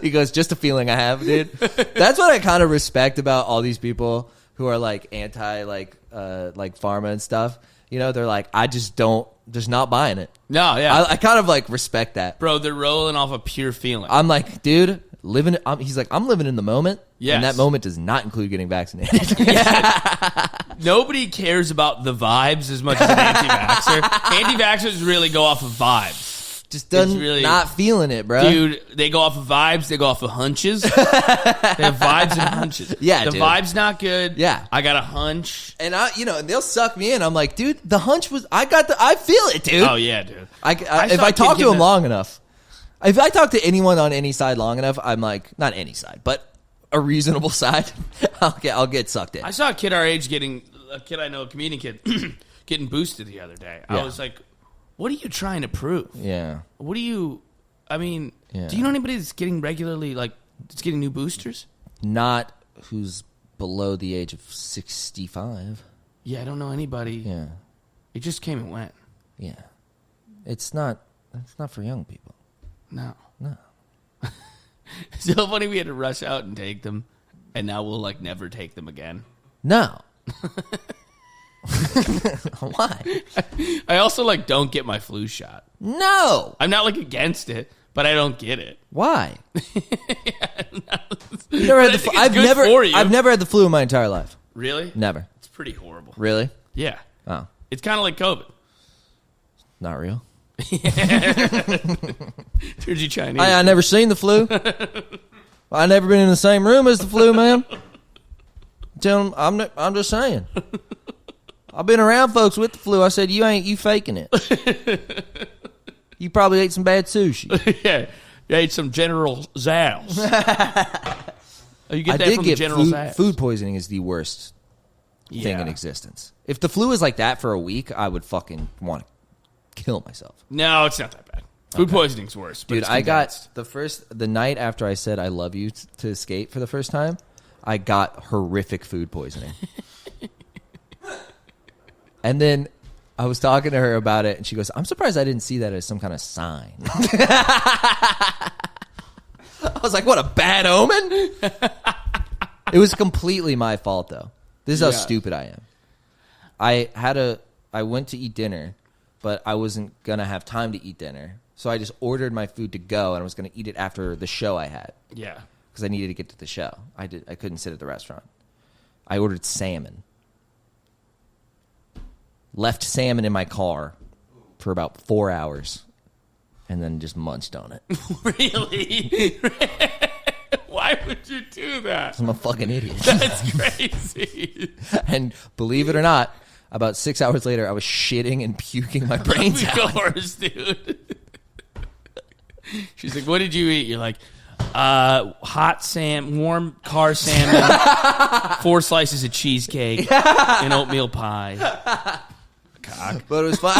He goes, just a feeling I have, dude. That's what I kind of respect about all these people who are like anti like pharma and stuff. You know, they're like, I just not buying it. No, yeah. I kind of like respect that. Bro, they're rolling off a pure feeling. I'm like, dude, he's like, I'm living in the moment. Yes. And that moment does not include getting vaccinated. Nobody cares about the vibes as much as an anti-vaxxer. Anti-vaxxers really go off of vibes. Just doesn't really, not feeling it, bro. Dude, they go off of vibes. They go off of hunches. They have vibes and hunches. Yeah, the dude. vibe's not good. Yeah. I got a hunch. And they'll suck me in. I'm like, dude, the hunch was, I feel it, dude. Oh, yeah, dude. If I talk to him long enough, if I talk to anyone on any side long enough, I'm like, not any side, but a reasonable side, I'll get sucked in. I saw a kid our age a kid I know, a comedian kid, getting boosted the other day. Yeah. I was like, what are you trying to prove? Yeah. Do you know anybody that's getting regularly, that's getting new boosters? Not who's below the age of 65. Yeah, I don't know anybody. Yeah. It just came and went. Yeah. It's not for young people. No. No. It's so funny we had to rush out and take them, and now we'll, never take them again. No. Why? I also, don't get my flu shot. No. I'm not, against it, but I don't get it. Why? I've never had the flu in my entire life. Really? Never. It's pretty horrible. Really? Yeah. Oh. It's kind of like COVID. Not real. Turns you Chinese. I never seen the flu. I never been in the same room as the flu, man. I'm just saying. I've been around folks with the flu. I said, you faking it. You probably ate some bad sushi. Yeah. You ate some General Tso's. You get that from General Tso's. Food poisoning is the worst thing in existence. If the flu is like that for a week, I would fucking want to kill myself. No, it's not that bad. Food poisoning's worse. Dude, I got the night after I said I love you to Skate for the first time, I got horrific food poisoning. And then I was talking to her about it, and she goes, I'm surprised I didn't see that as some kind of sign. I was like, what a bad omen. It was completely my fault, though. This is how stupid I am. I went to eat dinner, but I wasn't going to have time to eat dinner. So I just ordered my food to go, and I was going to eat it after the show I had. Yeah. Because I needed to get to the show. I couldn't sit at the restaurant. I ordered salmon. Left salmon in my car for about 4 hours, and then just munched on it. Really? Why would you do that? I'm a fucking idiot. That's crazy. And believe it or not, about 6 hours later, I was shitting and puking my brains out. Of course, dude. She's like, what did you eat? You're like, hot warm car salmon, 4 slices of cheesecake, and oatmeal pie. Cock. But it was fun.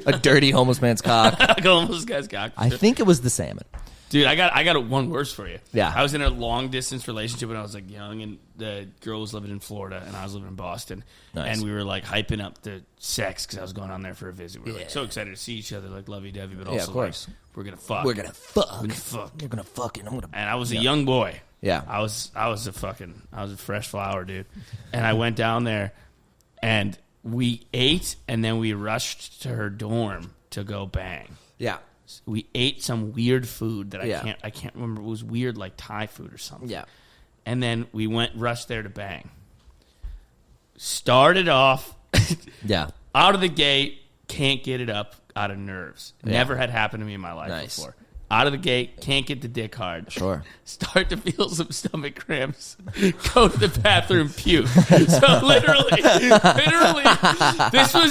A dirty homeless man's cock. Homeless guy's cock. I think it was the salmon. Dude, I got one worse for you. Yeah. I was in a long distance relationship when I was young, and the girl was living in Florida, and I was living in Boston. Nice. And we were hyping up the sex because I was going on there for a visit. We were so excited to see each other, lovey-dovey, but also of course. We're gonna fuck. We're gonna fuck. We're gonna fuck. We're gonna fuck. And I was a young boy. Yeah. I was a fresh flower, dude. And I went down there, and we ate, and then we rushed to her dorm to go bang. Yeah. We ate some weird food that I can't remember. It was weird, Thai food or something. Yeah. And then we rushed there to bang. Started off Yeah. out of the gate, can't get it up out of nerves. Yeah. Never had happened to me in my life Nice. before. Out of the gate, can't get the dick hard. Sure. Start to feel some stomach cramps. Go to the bathroom, puke. So literally,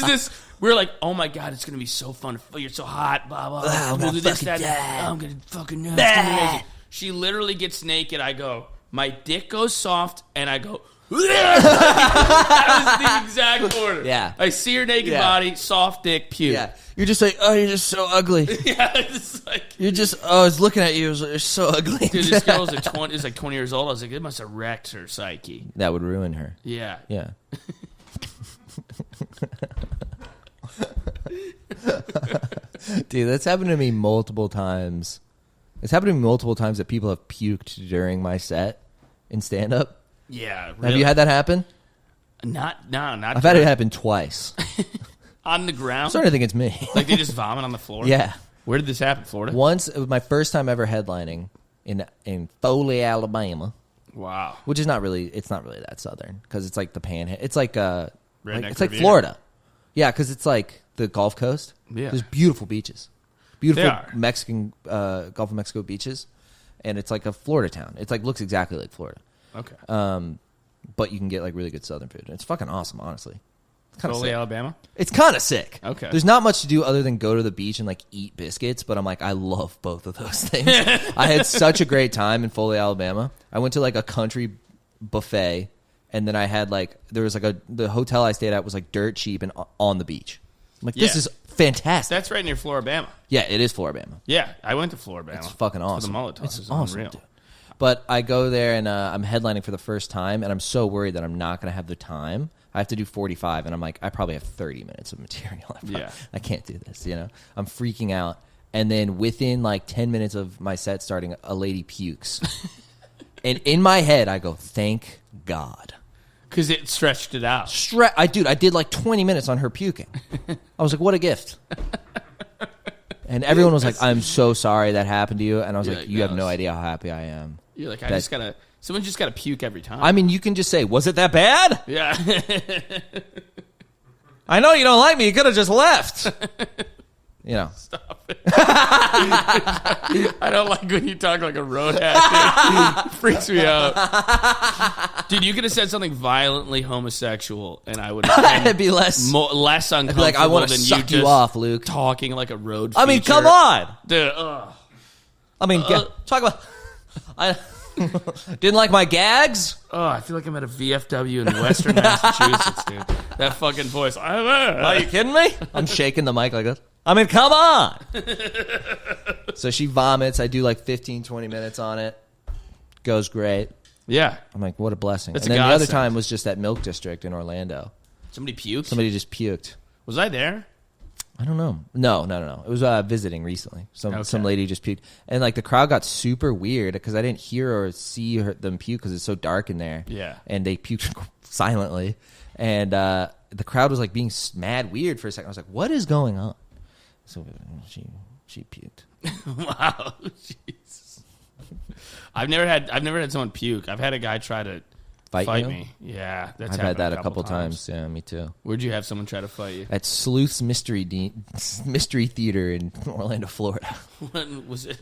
this. We were like, oh my God, it's going to be so fun. You're so hot, blah, blah, blah. We'll do this, that. I'm going to fucking know. It's gonna be amazing. She literally gets naked. I go, my dick goes soft, and I go, that was the exact order. Yeah. I see her naked body, soft dick, puke. Yeah. You're just like, oh, you're just so ugly. Yeah, it's like... You're just, I was looking at you, you're so ugly. Dude, this girl was like 20 years old. I was like, it must have wrecked her psyche. That would ruin her. Yeah. Yeah. Dude, that's happened to me multiple times. It's happened to me multiple times that people have puked during my set in stand-up. Yeah. Really? Have you had that happen? Not. I've had it happen twice. On the ground? I'm starting to think it's me. Like they just vomit on the floor? Yeah. Where did this happen? Florida? Once, it was my first time ever headlining in Foley, Alabama. Wow. Which is not really that southern because it's like the panhandle. It's like it's like Riviera. Florida. Yeah, because it's like the Gulf Coast. Yeah. There's beautiful beaches. Beautiful They are. Mexican Gulf of Mexico beaches. And it's like a Florida town. It's like looks exactly like Florida. Okay. But you can get like really good southern food. And it's fucking awesome, honestly. It's kind of Foley, sick. Alabama? It's kind of sick. Okay. There's not much to do other than go to the beach and like eat biscuits, but I'm like, I love both of those things. I had such a great time in Foley, Alabama. I went to like a country buffet, and then I had like, there was like the hotel I stayed at was like dirt cheap and on the beach. I'm like, this is fantastic. That's right near Floribama. Yeah, it is Floribama. Yeah, I went to Floribama. It's fucking awesome. For the mullet toss. It's It's awesome, unreal. dude. But I go there and I'm headlining for the first time, and I'm so worried that I'm not going to have the time. I have to do 45, and I'm like, I probably have 30 minutes of material. I can't do this, you know? I'm freaking out. And then within like 10 minutes of my set starting, a lady pukes. And in my head, I go, thank God. Because it stretched it out. I did like 20 minutes on her puking. I was like, what a gift. And everyone was like, I'm so sorry that happened to you. And I was like, you have no idea how happy I am. You're like, someone just got to puke every time. I mean, you can just say, was it that bad? Yeah. I know you don't like me. You could have just left. You know. Stop it. I don't like when you talk like a road hat. It freaks me out. Dude, you could have said something violently homosexual, and I would have It'd be less uncomfortable like, I want to than suck you you off, Luke. talking like a road I mean, feature. come on. Dude, I mean, talk about... I didn't like my gags? Oh, I feel like I'm at a VFW in Western Massachusetts, dude. That fucking voice. Are you kidding me? I'm shaking the mic like this. I mean, come on. So she vomits. I do like 15, 20 minutes on it. Goes great. Yeah. I'm like, what a blessing. That's and a then the other godsend. time was just at Milk District in Orlando. Somebody puked? Somebody just puked. Was I there? I don't know. No. It was visiting recently. Some Okay. lady just puked. And like the crowd got super weird because I didn't hear or see them puke because it's so dark in there. Yeah. And they puked silently. And the crowd was like being mad weird for a second. I was like, what is going on? So she puked. Wow. Jesus. I've never had someone puke. I've had a guy try to fight you? me. Yeah. That's I've happened had that a couple times. Yeah, me too. Where'd you have someone try to fight you? At Sleuth's Mystery Theater in Orlando, Florida. When was it?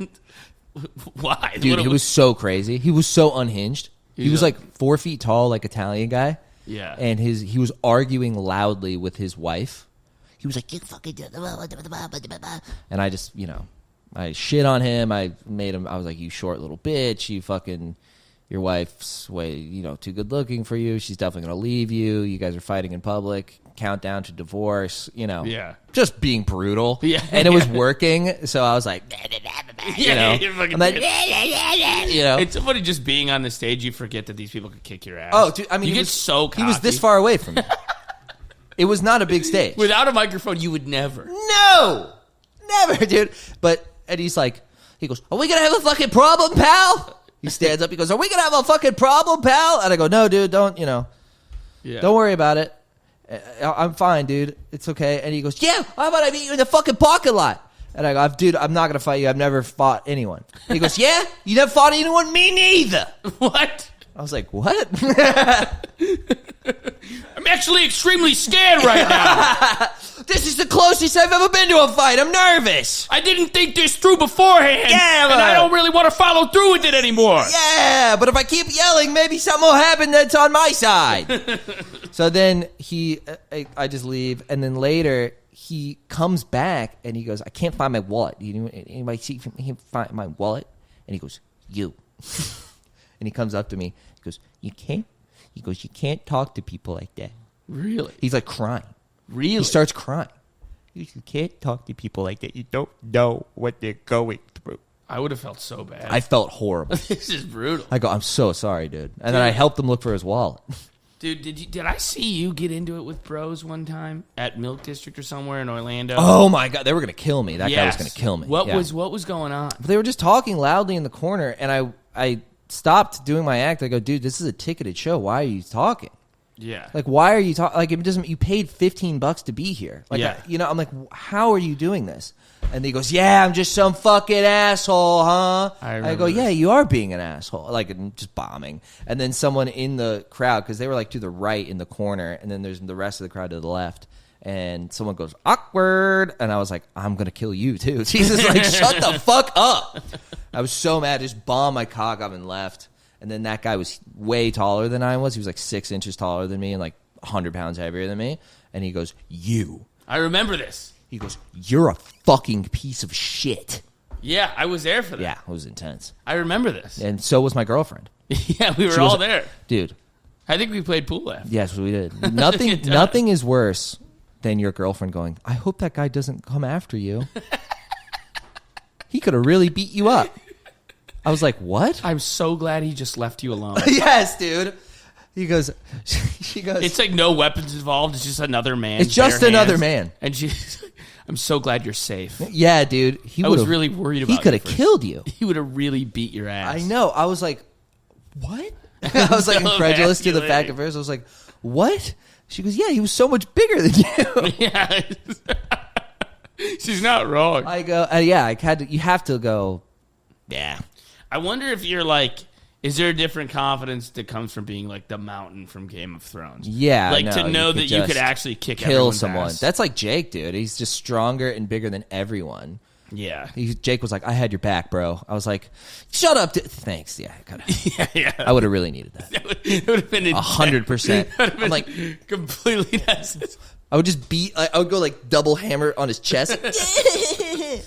Why? Dude, he was so crazy. He was so unhinged. He was a- like 4 feet tall, like Italian guy. Yeah. And he was arguing loudly with his wife. He was like, you fucking... And I just, I shit on him. I was like, you short little bitch. You fucking... Your wife's way, too good looking for you. She's definitely going to leave you. You guys are fighting in public. Countdown to divorce, Yeah. Just being brutal. Yeah. And it was working. So I was like, you're fucking I'm like, It's so funny just being on the stage, you forget that these people could kick your ass. Oh, dude, I mean, you he get was so cocky. He was this far away from me. It was not a big stage. Without a microphone, you would never. No! Never, dude. But Eddie's like, he goes, are we going to have a fucking problem, pal? He stands up, he goes, are we going to have a fucking problem, pal? And I go, no, dude, don't worry about it. I'm fine, dude. It's okay. And he goes, yeah, how about I meet you in the fucking parking lot? And I go, dude, I'm not going to fight you. I've never fought anyone. And he goes, yeah? You never fought anyone? Me neither. What? I was like, what? I'm actually extremely scared right now. this is the closest I've ever been to a fight. I'm nervous. I didn't think this through beforehand. Yeah, and I don't really want to follow through with it anymore. Yeah, but if I keep yelling, maybe something will happen that's on my side. So then I just leave, and then later he comes back and he goes, I can't find my wallet. Anybody see if he can find my wallet? And he goes, you. And he comes up to me. He goes, you can't. He goes, you can't talk to people like that. Really? He's like crying. Really? He starts crying. He goes, you can't talk to people like that. You don't know what they're going through. I would have felt so bad. I felt horrible. This is brutal. I go, I'm so sorry, dude. And then I helped him look for his wallet. Dude, did I see you get into it with bros one time at Milk District or somewhere in Orlando? Oh my God, they were gonna kill me. That guy was Yes. gonna kill me. What Yeah. was going on? They were just talking loudly in the corner, and I stopped doing my act. I go, dude, this is a ticketed show. Why are you talking? Yeah. Like, why are you talking? Like, it doesn't. You paid $15 to be here. Like, Yeah. I'm like, how are you doing this? And he goes, yeah, I'm just some fucking asshole, huh? I go, remember yeah, you are being an asshole. Like, just bombing. And then someone in the crowd, because they were like to the right in the corner, and then there's the rest of the crowd to the left. And someone goes, awkward. And I was like, I'm going to kill you too. Jesus, like, shut the fuck up. I was so mad. Just bombed my cock up and left. And then that guy was way taller than I was. He was like 6 inches taller than me and like 100 pounds heavier than me. And he goes, you. I remember this. He goes, you're a fucking piece of shit. Yeah, I was there for that. Yeah, it was intense. I remember this. And so was my girlfriend. Yeah, we were She was- all there. Dude, I think we played pool after. yes, we did. Nothing is worse than your girlfriend going, I hope that guy doesn't come after you. He could have really beat you up. I was like, what? I'm so glad he just left you alone. Yes, dude. She goes, It's like no weapons involved. It's just another man. It's just bare another hands. man. And she's like, I'm so glad you're safe. yeah, dude. I was really worried about He could have you. killed you. He would have really beat your ass. I know. I was like, what? I was like So incredulous to the fact emasculating. at first. I was like, what? She goes, yeah, he was so much bigger than you. Yeah. She's not wrong. I go, yeah, I had to. You have to go. Yeah. I wonder if you're like, is there a different confidence that comes from being like the Mountain from Game of Thrones? Yeah, like no, to know that you could just actually kick kill everyone's someone. ass. That's like Jake, dude. He's just stronger and bigger than everyone. Yeah. Jake was like, I had your back, bro. I was like, shut up. Thanks. Yeah, Yeah. I would have really needed that. It would have been 100%. I'm like, completely nuts. I would just beat. I would go like double hammer on his chest,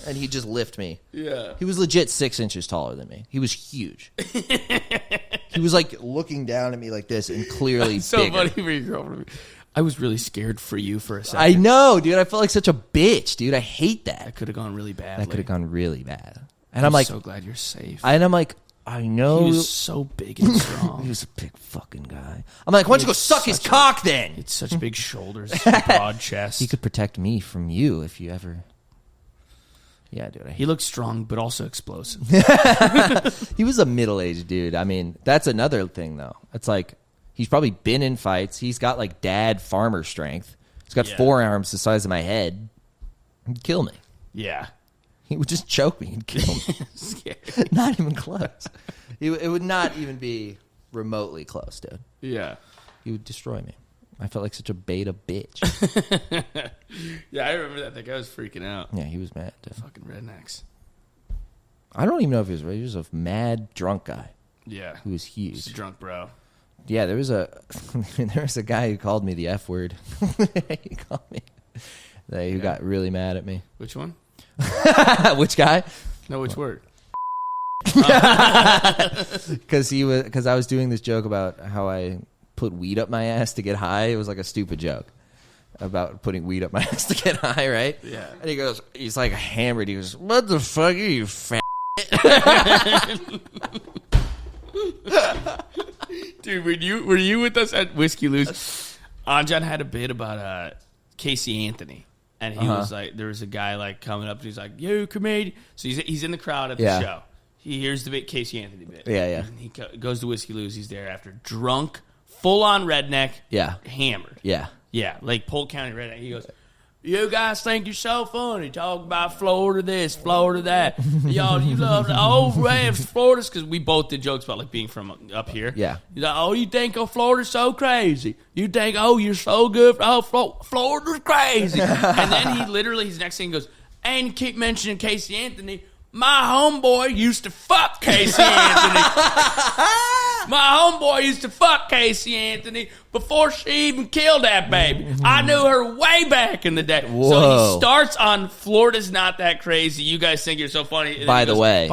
and he'd just lift me. Yeah. He was legit 6 inches taller than me. He was huge. He was like looking down at me like this, and clearly So bigger. funny for your girlfriend. I was really scared for you for a second. I know, dude. I felt like such a bitch, dude. I hate that. That could have gone really bad. That could have gone really bad. And I'm like, so glad you're safe. I'm like, I know. He was so big and strong. He was a big fucking guy. I'm like, why don't you go suck his cock then? It's such big shoulders, broad chest. He could protect me from you if you ever. Yeah, dude. He looked strong, but also explosive. He was a middle-aged dude. I mean, that's another thing, though. It's like, he's probably been in fights. He's got, like, dad farmer strength. He's got forearms the size of my head. He'd kill me. Yeah. He would just choke me and kill me. Scary. Not even close. It would not even be remotely close, dude. Yeah. He would destroy me. I felt like such a beta bitch. Yeah, I remember that. That guy was freaking out. Yeah, he was mad, dude. Fucking rednecks. I don't even know if he was a mad drunk guy. Yeah. He was Just huge. a drunk bro. Yeah, there was a guy who called me the F word. He called me. Who got really mad at me. Which one? Which guy? No, which word? Because I was doing this joke about how I put weed up my ass to get high. It was like a stupid joke about putting weed up my ass to get high, right? Yeah. And he's like hammered. He goes, "What the fuck are you fat?" Dude, were you with us at Whiskey Loose? Anjan had a bit about Casey Anthony. And he was like, there was a guy like coming up and he's like, yo, comedian. So he's in the crowd at the show. He hears the bit Casey Anthony bit. Yeah, yeah. And he goes to Whiskey Loose. He's there after drunk, full on redneck. Yeah. Hammered. Yeah. Yeah, like Polk County redneck. He goes, You guys think you're so funny. Talk about Florida this, Florida that. Y'all, you love the old Rams, Florida's, because we both did jokes about like being from up here. Yeah. You're like, oh, you think Florida's so crazy. You think, oh, you're so good. Oh, Florida's crazy. And then he literally, his next thing goes, and you keep mentioning Casey Anthony. My homeboy used to fuck Casey Anthony. My homeboy used to fuck Casey Anthony before she even killed that baby. I knew her way back in the day. Whoa. So he starts on Florida's not that crazy. You guys think you're so funny. And By the way,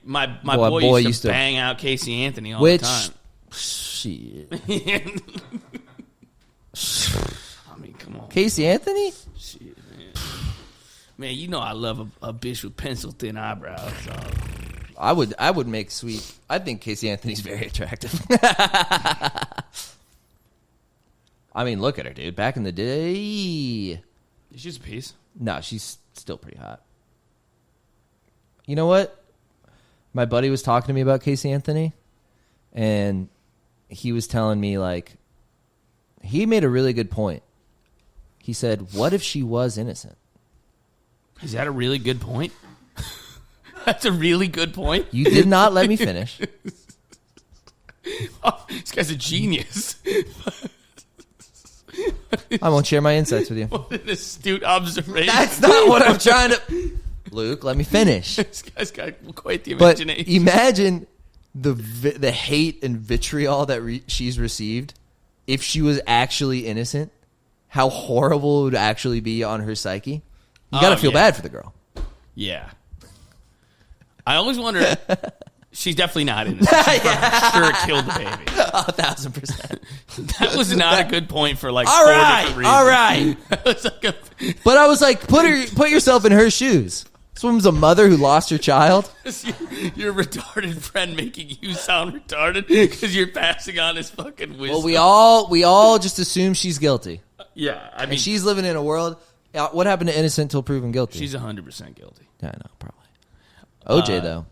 my boy used to bang out Casey Anthony all the time. Shit. I mean, come on. Casey Anthony? Shit, man. Man, you know I love a bitch with pencil thin eyebrows. So. I would make sweet. I think Casey Anthony's very attractive. I mean, look at her, dude. Back in the day. She's a piece. No, she's still pretty hot. You know what? My buddy was talking to me about Casey Anthony, and he was telling me, like, he made a really good point. He said, what if she was innocent? Is that a really good point? That's a really good point. You did not let me finish. Oh, this guy's a genius. I won't share my insights with you. What an astute observation. That's not what I'm trying to... Luke, let me finish. This guy's got quite the But imagination. imagine the hate and vitriol that she's received if she was actually innocent. How horrible it would actually be on her psyche. You got to feel bad for the girl. Yeah. I always wonder... She's definitely not innocent. She's sure it killed the baby. 1,000%. That was not a good point for like All four right, different reasons. all right. That was like But I was like, put yourself in her shoes. This woman's a mother who lost her child. your retarded friend making you sound retarded because you're passing on his fucking wisdom. Well, we all just assume she's guilty. Yeah, I mean, And she's living in a world. What happened to innocent till proven guilty? she's 100% guilty. Yeah, I know, probably. OJ though.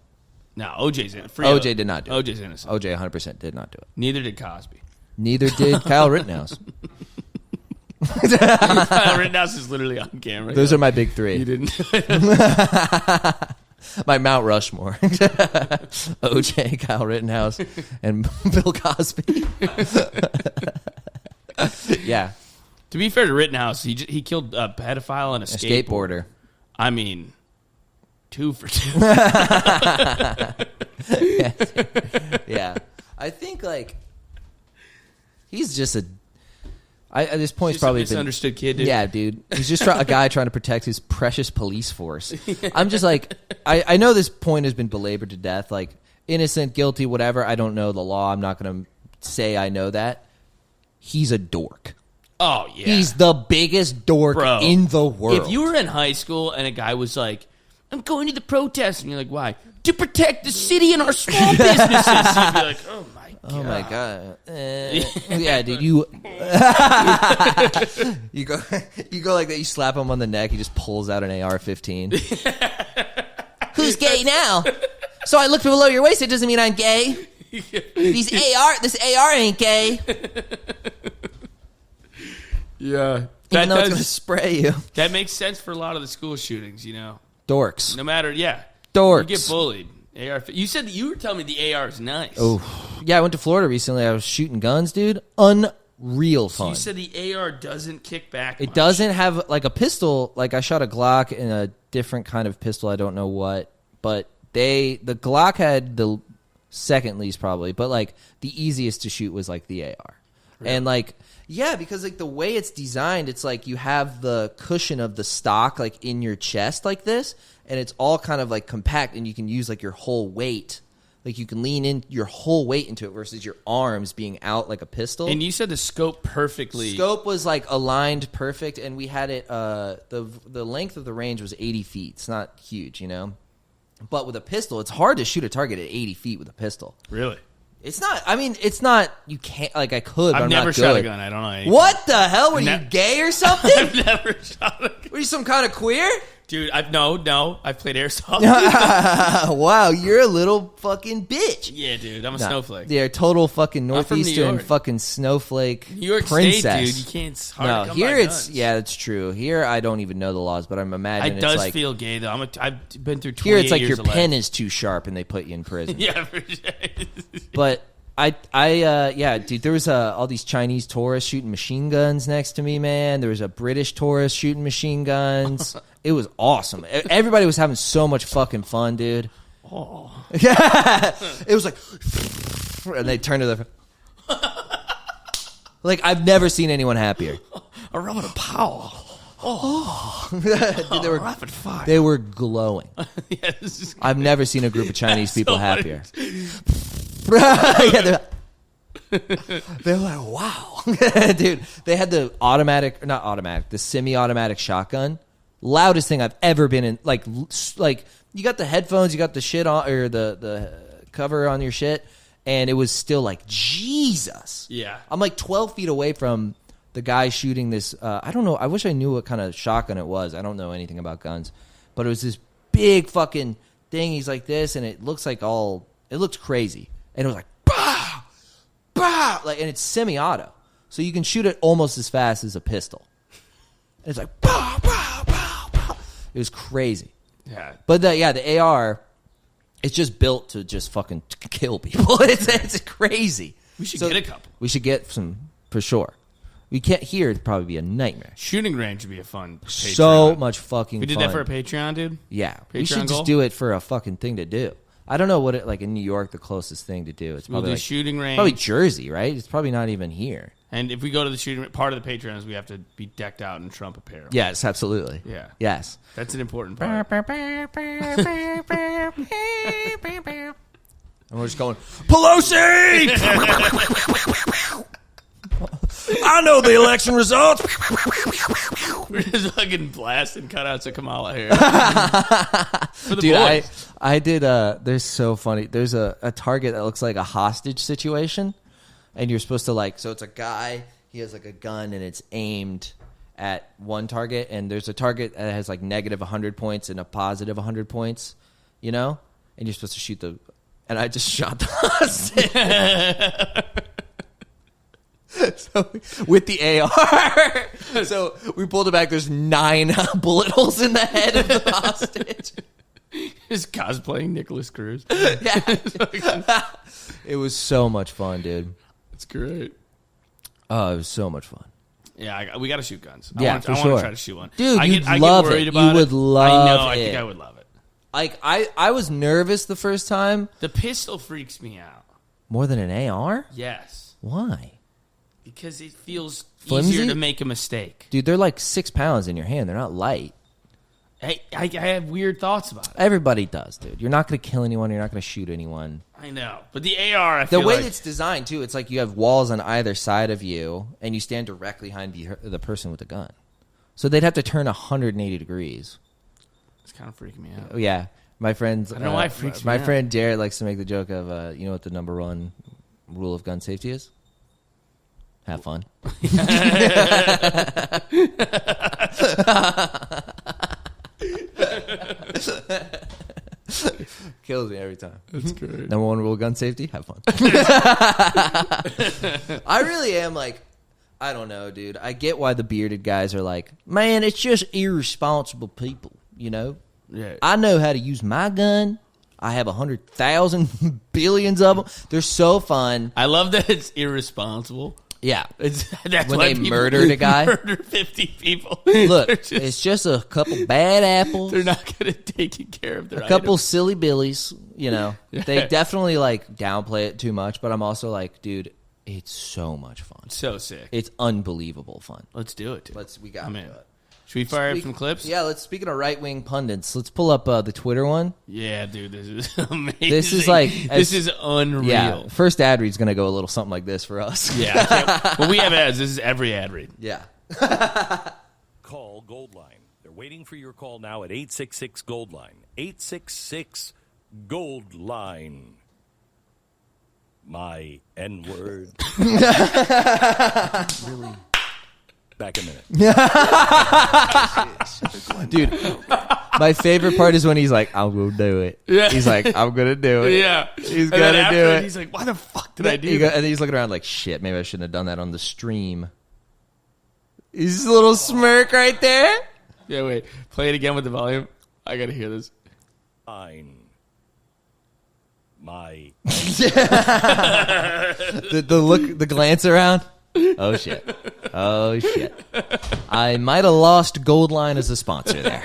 No, OJ's innocent. OJ did not do it. OJ's innocent. OJ 100% did not do it. Neither did Cosby. Neither did Kyle Rittenhouse. Kyle Rittenhouse is literally on camera. Those are my big three. You didn't. My Mount Rushmore. OJ, Kyle Rittenhouse, and Bill Cosby. Yeah. To be fair to Rittenhouse, he killed a pedophile and a Skateboarder. I mean, 2 for 2. Yeah. I think, like, he's just at this point, he's probably a misunderstood kid, dude. Yeah, dude. He's just a guy trying to protect his precious police force. I'm just like, I know this point has been belabored to death. Like, innocent, guilty, whatever. I don't know the law. I'm not going to say I know that. He's a dork. Oh, yeah. He's the biggest dork in the world. If you were in high school and a guy was like, I'm going to the protest, and you're like, why? To protect the city and our small businesses. You'd be like, oh, my God. Oh my god! Yeah, dude, you you go like that. You slap him on the neck. He just pulls out an AR-15. Who's gay now? So I looked below your waist. It doesn't mean I'm gay. This AR ain't gay. Yeah, Even though it's gonna spray you. That makes sense for a lot of the school shootings. You know, Dorks. no matter, Dorks. you get bullied. AR. You said that you were telling me the AR is nice. Oh, yeah. I went to Florida recently. I was shooting guns, dude. Unreal fun. So you said the AR doesn't kick back. It much. doesn't have like a pistol. Like I shot a Glock and a different kind of pistol. I don't know what, but the Glock had the second least probably, but like the easiest to shoot was like the AR. Really? And like, yeah, because like the way it's designed, it's like you have the cushion of the stock like in your chest like this, and it's all kind of like compact, and you can use like your whole weight. Like you can lean in your whole weight into it versus your arms being out like a pistol. And you said the scope perfectly. Scope was like aligned perfect, and we had it. The length of the range was 80 feet. It's not huge, you know. But with a pistol, it's hard to shoot a target at 80 feet with a pistol. Really? It's not. I mean, it's not. You can't. Like I could. But I've I'm never not shot good. a gun. I don't know anything. What the hell? Were you gay or something? I've never shot a gun. Were you some kind of queer? Dude, I've played airsoft. Wow, you're a little fucking bitch. Yeah, dude, I'm a Nah, snowflake. Yeah, total fucking I'm from New northeastern York. fucking snowflake New York princess. State, dude, you can't. It's hard to come here by it's guns. yeah, that's true. Here I don't even know the laws, but I'm imagining It does it's like feel gay though. I've been through 28 here it's like years your of life. pen is too sharp and they put you in prison. Yeah, for sure. But yeah, dude, there was all these Chinese tourists shooting machine guns next to me, man. There was a British tourist shooting machine guns. It was awesome. Everybody was having so much fucking fun, dude. Oh. Yeah. It was like, and they turned to the, like, I've never seen anyone happier. A rubber power. Dude, they were rapid fire. They were glowing. Yeah, this is I've never seen a group of Chinese people so happier. Yeah, they're like, wow. Dude, they had the the semi-automatic shotgun. Loudest thing I've ever been in. Like you got the headphones, you got the shit on, or the cover on your shit, and it was still like, Jesus. Yeah. I'm like 12 feet away from the guy shooting this. I don't know. I wish I knew what kind of shotgun it was. I don't know anything about guns. But it was this big fucking thing. He's like this, and it looks like it looked crazy. And it was like, bah, bah, like, and it's semi-auto. So you can shoot it almost as fast as a pistol. And it's like, bah, bah, bah, bah. It was crazy. Yeah. But the AR, it's just built to just fucking kill people. It's crazy. We should get a couple. We should get some, for sure. We can't here. It'd probably be a nightmare. Shooting range would be a fun Patreon. So much fucking We did fun. that for a Patreon, dude? Yeah. We Patreon should goal? just do it for a fucking thing to do. I don't know what it, like in New York, the closest thing to do. It's We'll probably do like, shooting range. probably Jersey, right? It's probably not even here. And if we go to the shooting part of the Patreon is we have to be decked out in Trump apparel. Yes, absolutely. Yeah. Yes. That's an important part. And we're just going, Pelosi! I know the election results. We're just fucking blasting cutouts of Kamala Harris. For the Dude, boys. I did, there's so funny. There's a target that looks like a hostage situation. And you're supposed to like, so it's a guy, he has like a gun and it's aimed at one target. And there's a target that has like negative 100 points and a positive 100 points, you know? And you're supposed to shoot and I just shot the hostage. So, with the AR. So we pulled it back. There's 9 bullet holes in the head of the hostage. Just cosplaying Nicholas Cruz. Yeah. It was so much fun, dude. It's great. Oh, it was so much fun. Yeah, we got to shoot guns. Yeah, I for want sure. to try to shoot one. Dude, I you'd get love worried it. about You would love I know. I it. think I would love it. Like, I was nervous the first time. The pistol freaks me out. More than an AR? Yes. Why? Because it feels Flimsy? easier to make a mistake. Dude, they're like 6 pounds in your hand. They're not light. I have weird thoughts about it. Everybody does, dude. You're not going to kill anyone. You're not going to shoot anyone. I know. But the AR, I The feel way like... it's designed, too, it's like you have walls on either side of you, and you stand directly behind the person with the gun. So they'd have to turn 180 degrees. It's kind of freaking me out. Oh, yeah. My friends, I don't know why it freaks me my out. friend Jared likes to make the joke of, you know what the number one rule of gun safety is? Have fun. Kills me every time. That's great. Number one rule of gun safety: have fun. I really am like, I don't know, dude. I get why the bearded guys are like, man, it's just irresponsible people, you know? Yeah. I know how to use my gun. I have 100,000 billions of them. They're so fun. I love that it's irresponsible. Yeah. That's When why they people murdered a guy. Murder 50 people. Look, They're just- it's just a couple bad apples. They're not good at taking care of their A couple items. silly billies, you know. Yeah. They definitely like downplay it too much, but I'm also like, dude, it's so much fun. So sick. It's unbelievable fun. Let's do it, dude. We got I'm to in. do it. Should we fire up some clips? Yeah, speaking of right-wing pundits, let's pull up the Twitter one. Yeah, dude, this is amazing. This is like this is unreal. Yeah, first ad read's going to go a little something like this for us. Yeah. Well, we have ads. This is every ad read. Yeah. Call Goldline. They're waiting for your call now at 866 Goldline. 866 Goldline. My N-word. Really? Back a minute. Dude, My favorite part is when he's like, "I'm gonna do it." Yeah. He's like, "I'm gonna do it." Yeah. He's And then gonna after do it. He's like, why the fuck did I do that? And he's looking around like, "Shit, maybe I shouldn't have done that on the stream." He's a little smirk right there. Yeah, wait. Play it again with the volume. I gotta hear this. Fine. My. The look, the glance around. Oh shit. I might have lost Gold Line as a sponsor there.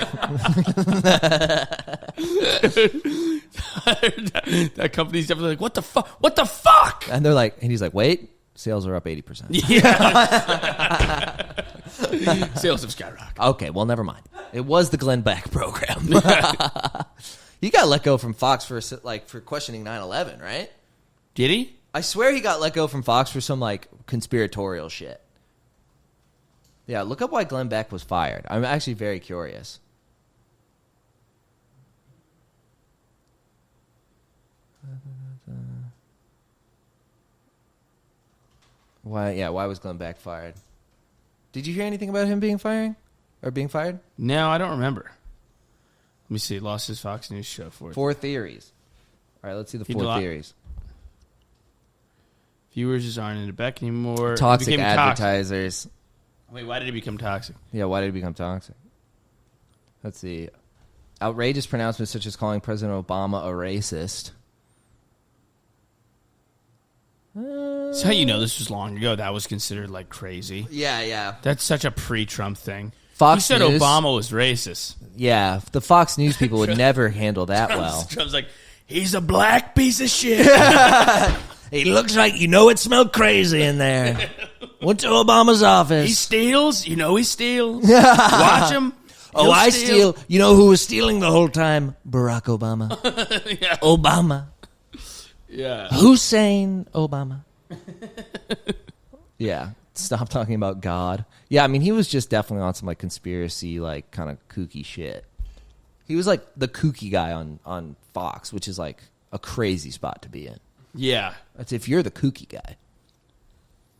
That company's definitely like, what the fuck? What the fuck? And they're like, and he's like, wait, sales are up 80%. Yeah. Sales have skyrocketed. Okay, well, never mind. It was the Glenn Beck program. He got let go from Fox for questioning 9/11, right? Did he? I swear he got let go from Fox for some like conspiratorial shit. Yeah, look up why Glenn Beck was fired. I'm actually very curious. Why was Glenn Beck fired? Did you hear anything about him being fired? No, I don't remember. Let me see. Lost his Fox News show for it. 4 theories. All right, let's see the 4 theories. Viewers just aren't into Beck anymore. Toxic advertisers. Toxic. Wait, why did he become toxic? Yeah, why did he become toxic? Let's see. Outrageous pronouncements such as calling President Obama a racist. That's how you know this was long ago. That was considered like crazy. Yeah. That's such a pre-Trump thing. Fox He said News, Obama was racist. Yeah, the Fox News people would never handle that well. Trump's like, he's a black piece of shit. He looks like, it smelled crazy in there. Went to Obama's office. He steals. He steals. Watch him. Oh, I steal. You know who was stealing the whole time? Barack Obama. Yeah. Obama. Yeah. Hussein Obama. Yeah. Stop talking about God. Yeah, I mean, he was just definitely on some like conspiracy, like kind of kooky shit. He was like the kooky guy on Fox, which is like a crazy spot to be in. Yeah. That's if you're the kooky guy.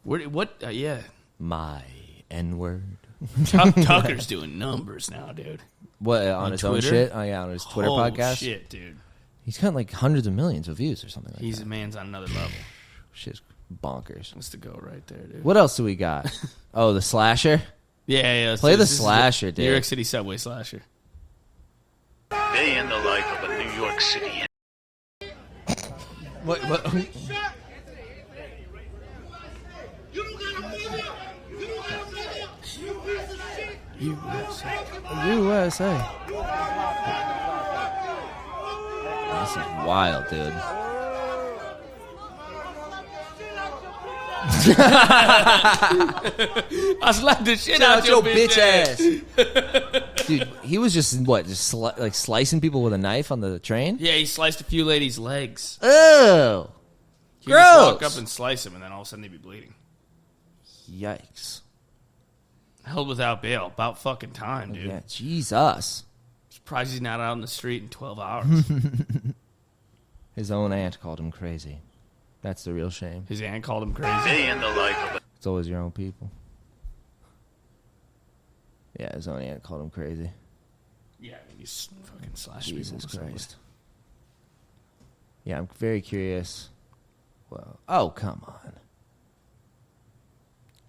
What? Yeah. My N-word. Tucker's doing numbers now, dude. What, on his Twitter? own shit? Oh, yeah, on his Twitter podcast? Shit, dude. He's got like hundreds of millions of views or something like He's that. a man's on another level. Shit's bonkers. Wants to go right there, dude. What else do we got? Oh, the slasher? Yeah. Play the This is slasher, New dude. York City subway slasher. Day in the life of a New York City. What? USA. This is wild, dude. I slapped the shit out your bitch ass. Dude, he was just like slicing people with a knife on the train? Yeah, he sliced a few ladies' legs. Oh, He would just walk gross. up and slice them, and then all of a sudden they'd be bleeding. Yikes. Held without bail. About fucking time, dude. Yeah, Jesus. Surprised he's not out in the street in 12 hours. His own aunt called him crazy. That's the real shame. His aunt called him crazy. Day in the life of a It's always your own people. Yeah, his own aunt called him crazy. Yeah, I mean, he's fucking slashed Jesus people. Christ. Yeah, I'm very curious. Well, oh, come on. All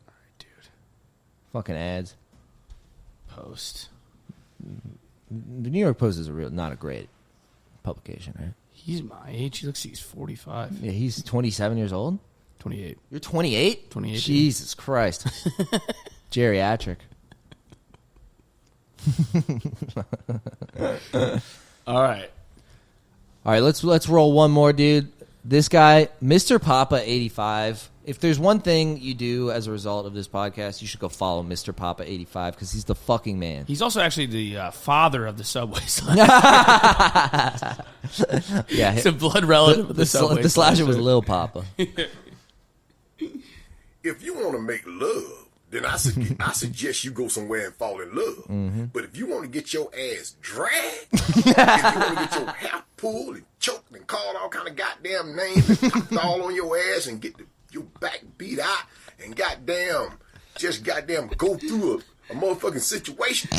right, dude. Fucking ads. Post. The New York Post is not a great publication, right? He's my age. He looks like he's 45. Yeah, he's 27 years old. 28. You're 28? 28, dude. Jesus Christ. Geriatric. All right. All right, let's roll one more, dude. This guy, Mr. Papa 85. If there's one thing you do as a result of this podcast, you should go follow Mr. Papa 85 because he's the fucking man. He's also actually the father of the Subway Slasher. Yeah, He's a blood relative of the Subway the slasher was Lil Papa. If you want to make love, then I suggest you go somewhere and fall in love. But if you want to get your ass dragged, if you want to get your hair pulled and choked and called all kind of goddamn names and popped all on your ass and get your back beat out and goddamn go through a motherfucking situation.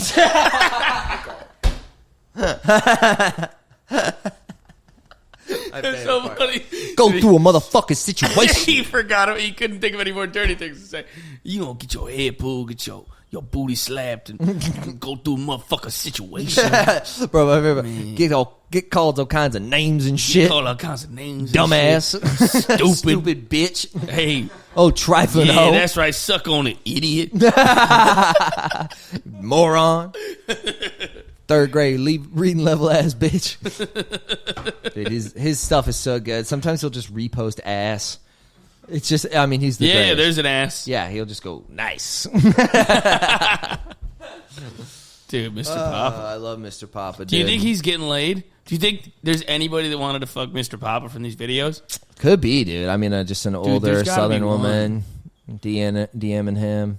It's so funny. Go through a motherfucking situation. He forgot it. He couldn't think of any more dirty things to say. You gonna get your head pulled, get your booty slapped, and go through a motherfucking situation. Bro, get called all kinds of names and shit. Call all kinds of names. Dumbass. Stupid bitch. Hey. Oh, trifling Yeah, hoe. that's right. Suck on it, idiot. Moron. Third grade reading level ass bitch. Dude, his stuff is so good. Sometimes he'll just repost ass. It's just, I mean, he's the greatest. There's an ass. Yeah, he'll just go, nice. Dude, Mr. Papa. I love Mr. Papa, dude. Do you think he's getting laid? Do you think there's anybody that wanted to fuck Mr. Papa from these videos? Could be, dude. I mean, just an older there's gotta Southern be woman DMing him.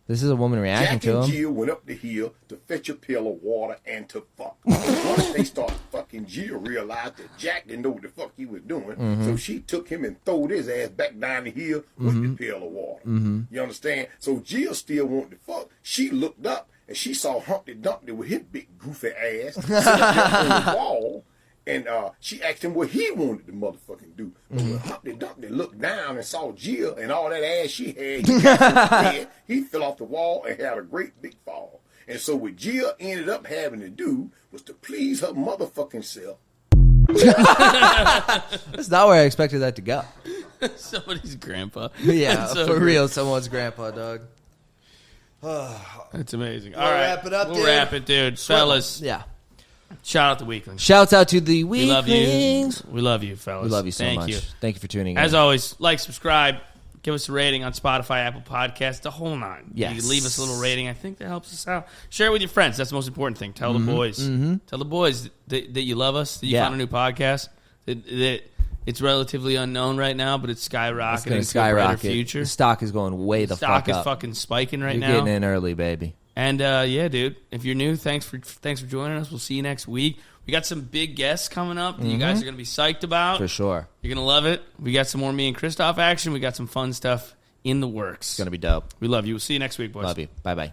This is a woman reacting Jack to and him. Jill went up the hill to fetch a pail of water and to fuck. And once they started fucking, Jill realized that Jack didn't know what the fuck he was doing. So she took him and throwed his ass back down the hill with the pail of water. You understand? So Jill still wanted to fuck. She looked up and she saw Humpty Dumpty with his big goofy ass sitting on the wall. And she asked him what he wanted to motherfucking do. But when Humpty Dumpty looked down and saw Jill and all that ass she had, he got so scared, he fell off the wall and had a great big fall. And so what Jill ended up having to do was to please her motherfucking self. That's not where I expected that to go. Somebody's grandpa. Yeah, That's so for great. real, someone's grandpa, dog. That's amazing. We'll All right. wrap it up, We'll dude. wrap it, dude. Fellas, Yeah. shout out to Weeklings. Shouts out to the We love you. Weeklings. We love you, fellas. We love you so Thank much. You. Thank you for tuning in. As always, like, subscribe, give us a rating on Spotify, Apple Podcasts, the whole nine. Yes. You can leave us a little rating. I think that helps us out. Share it with your friends. That's the most important thing. Tell the boys. Tell the boys that you love us, that you found a new podcast, that it's relatively unknown right now, but it's skyrocketing. It's going to to a brighter skyrocket. future. The stock is going way the Stock fuck is up. fucking spiking right You're now. getting in early, baby. And yeah, dude, if you're new, thanks for joining us. We'll see you next week. We got some big guests coming up that you guys are going to be psyched about. For sure. You're going to love it. We got some more me and Christoph action. We got some fun stuff in the works. It's going to be dope. We love you. We'll see you next week, boys. Love you. Bye-bye.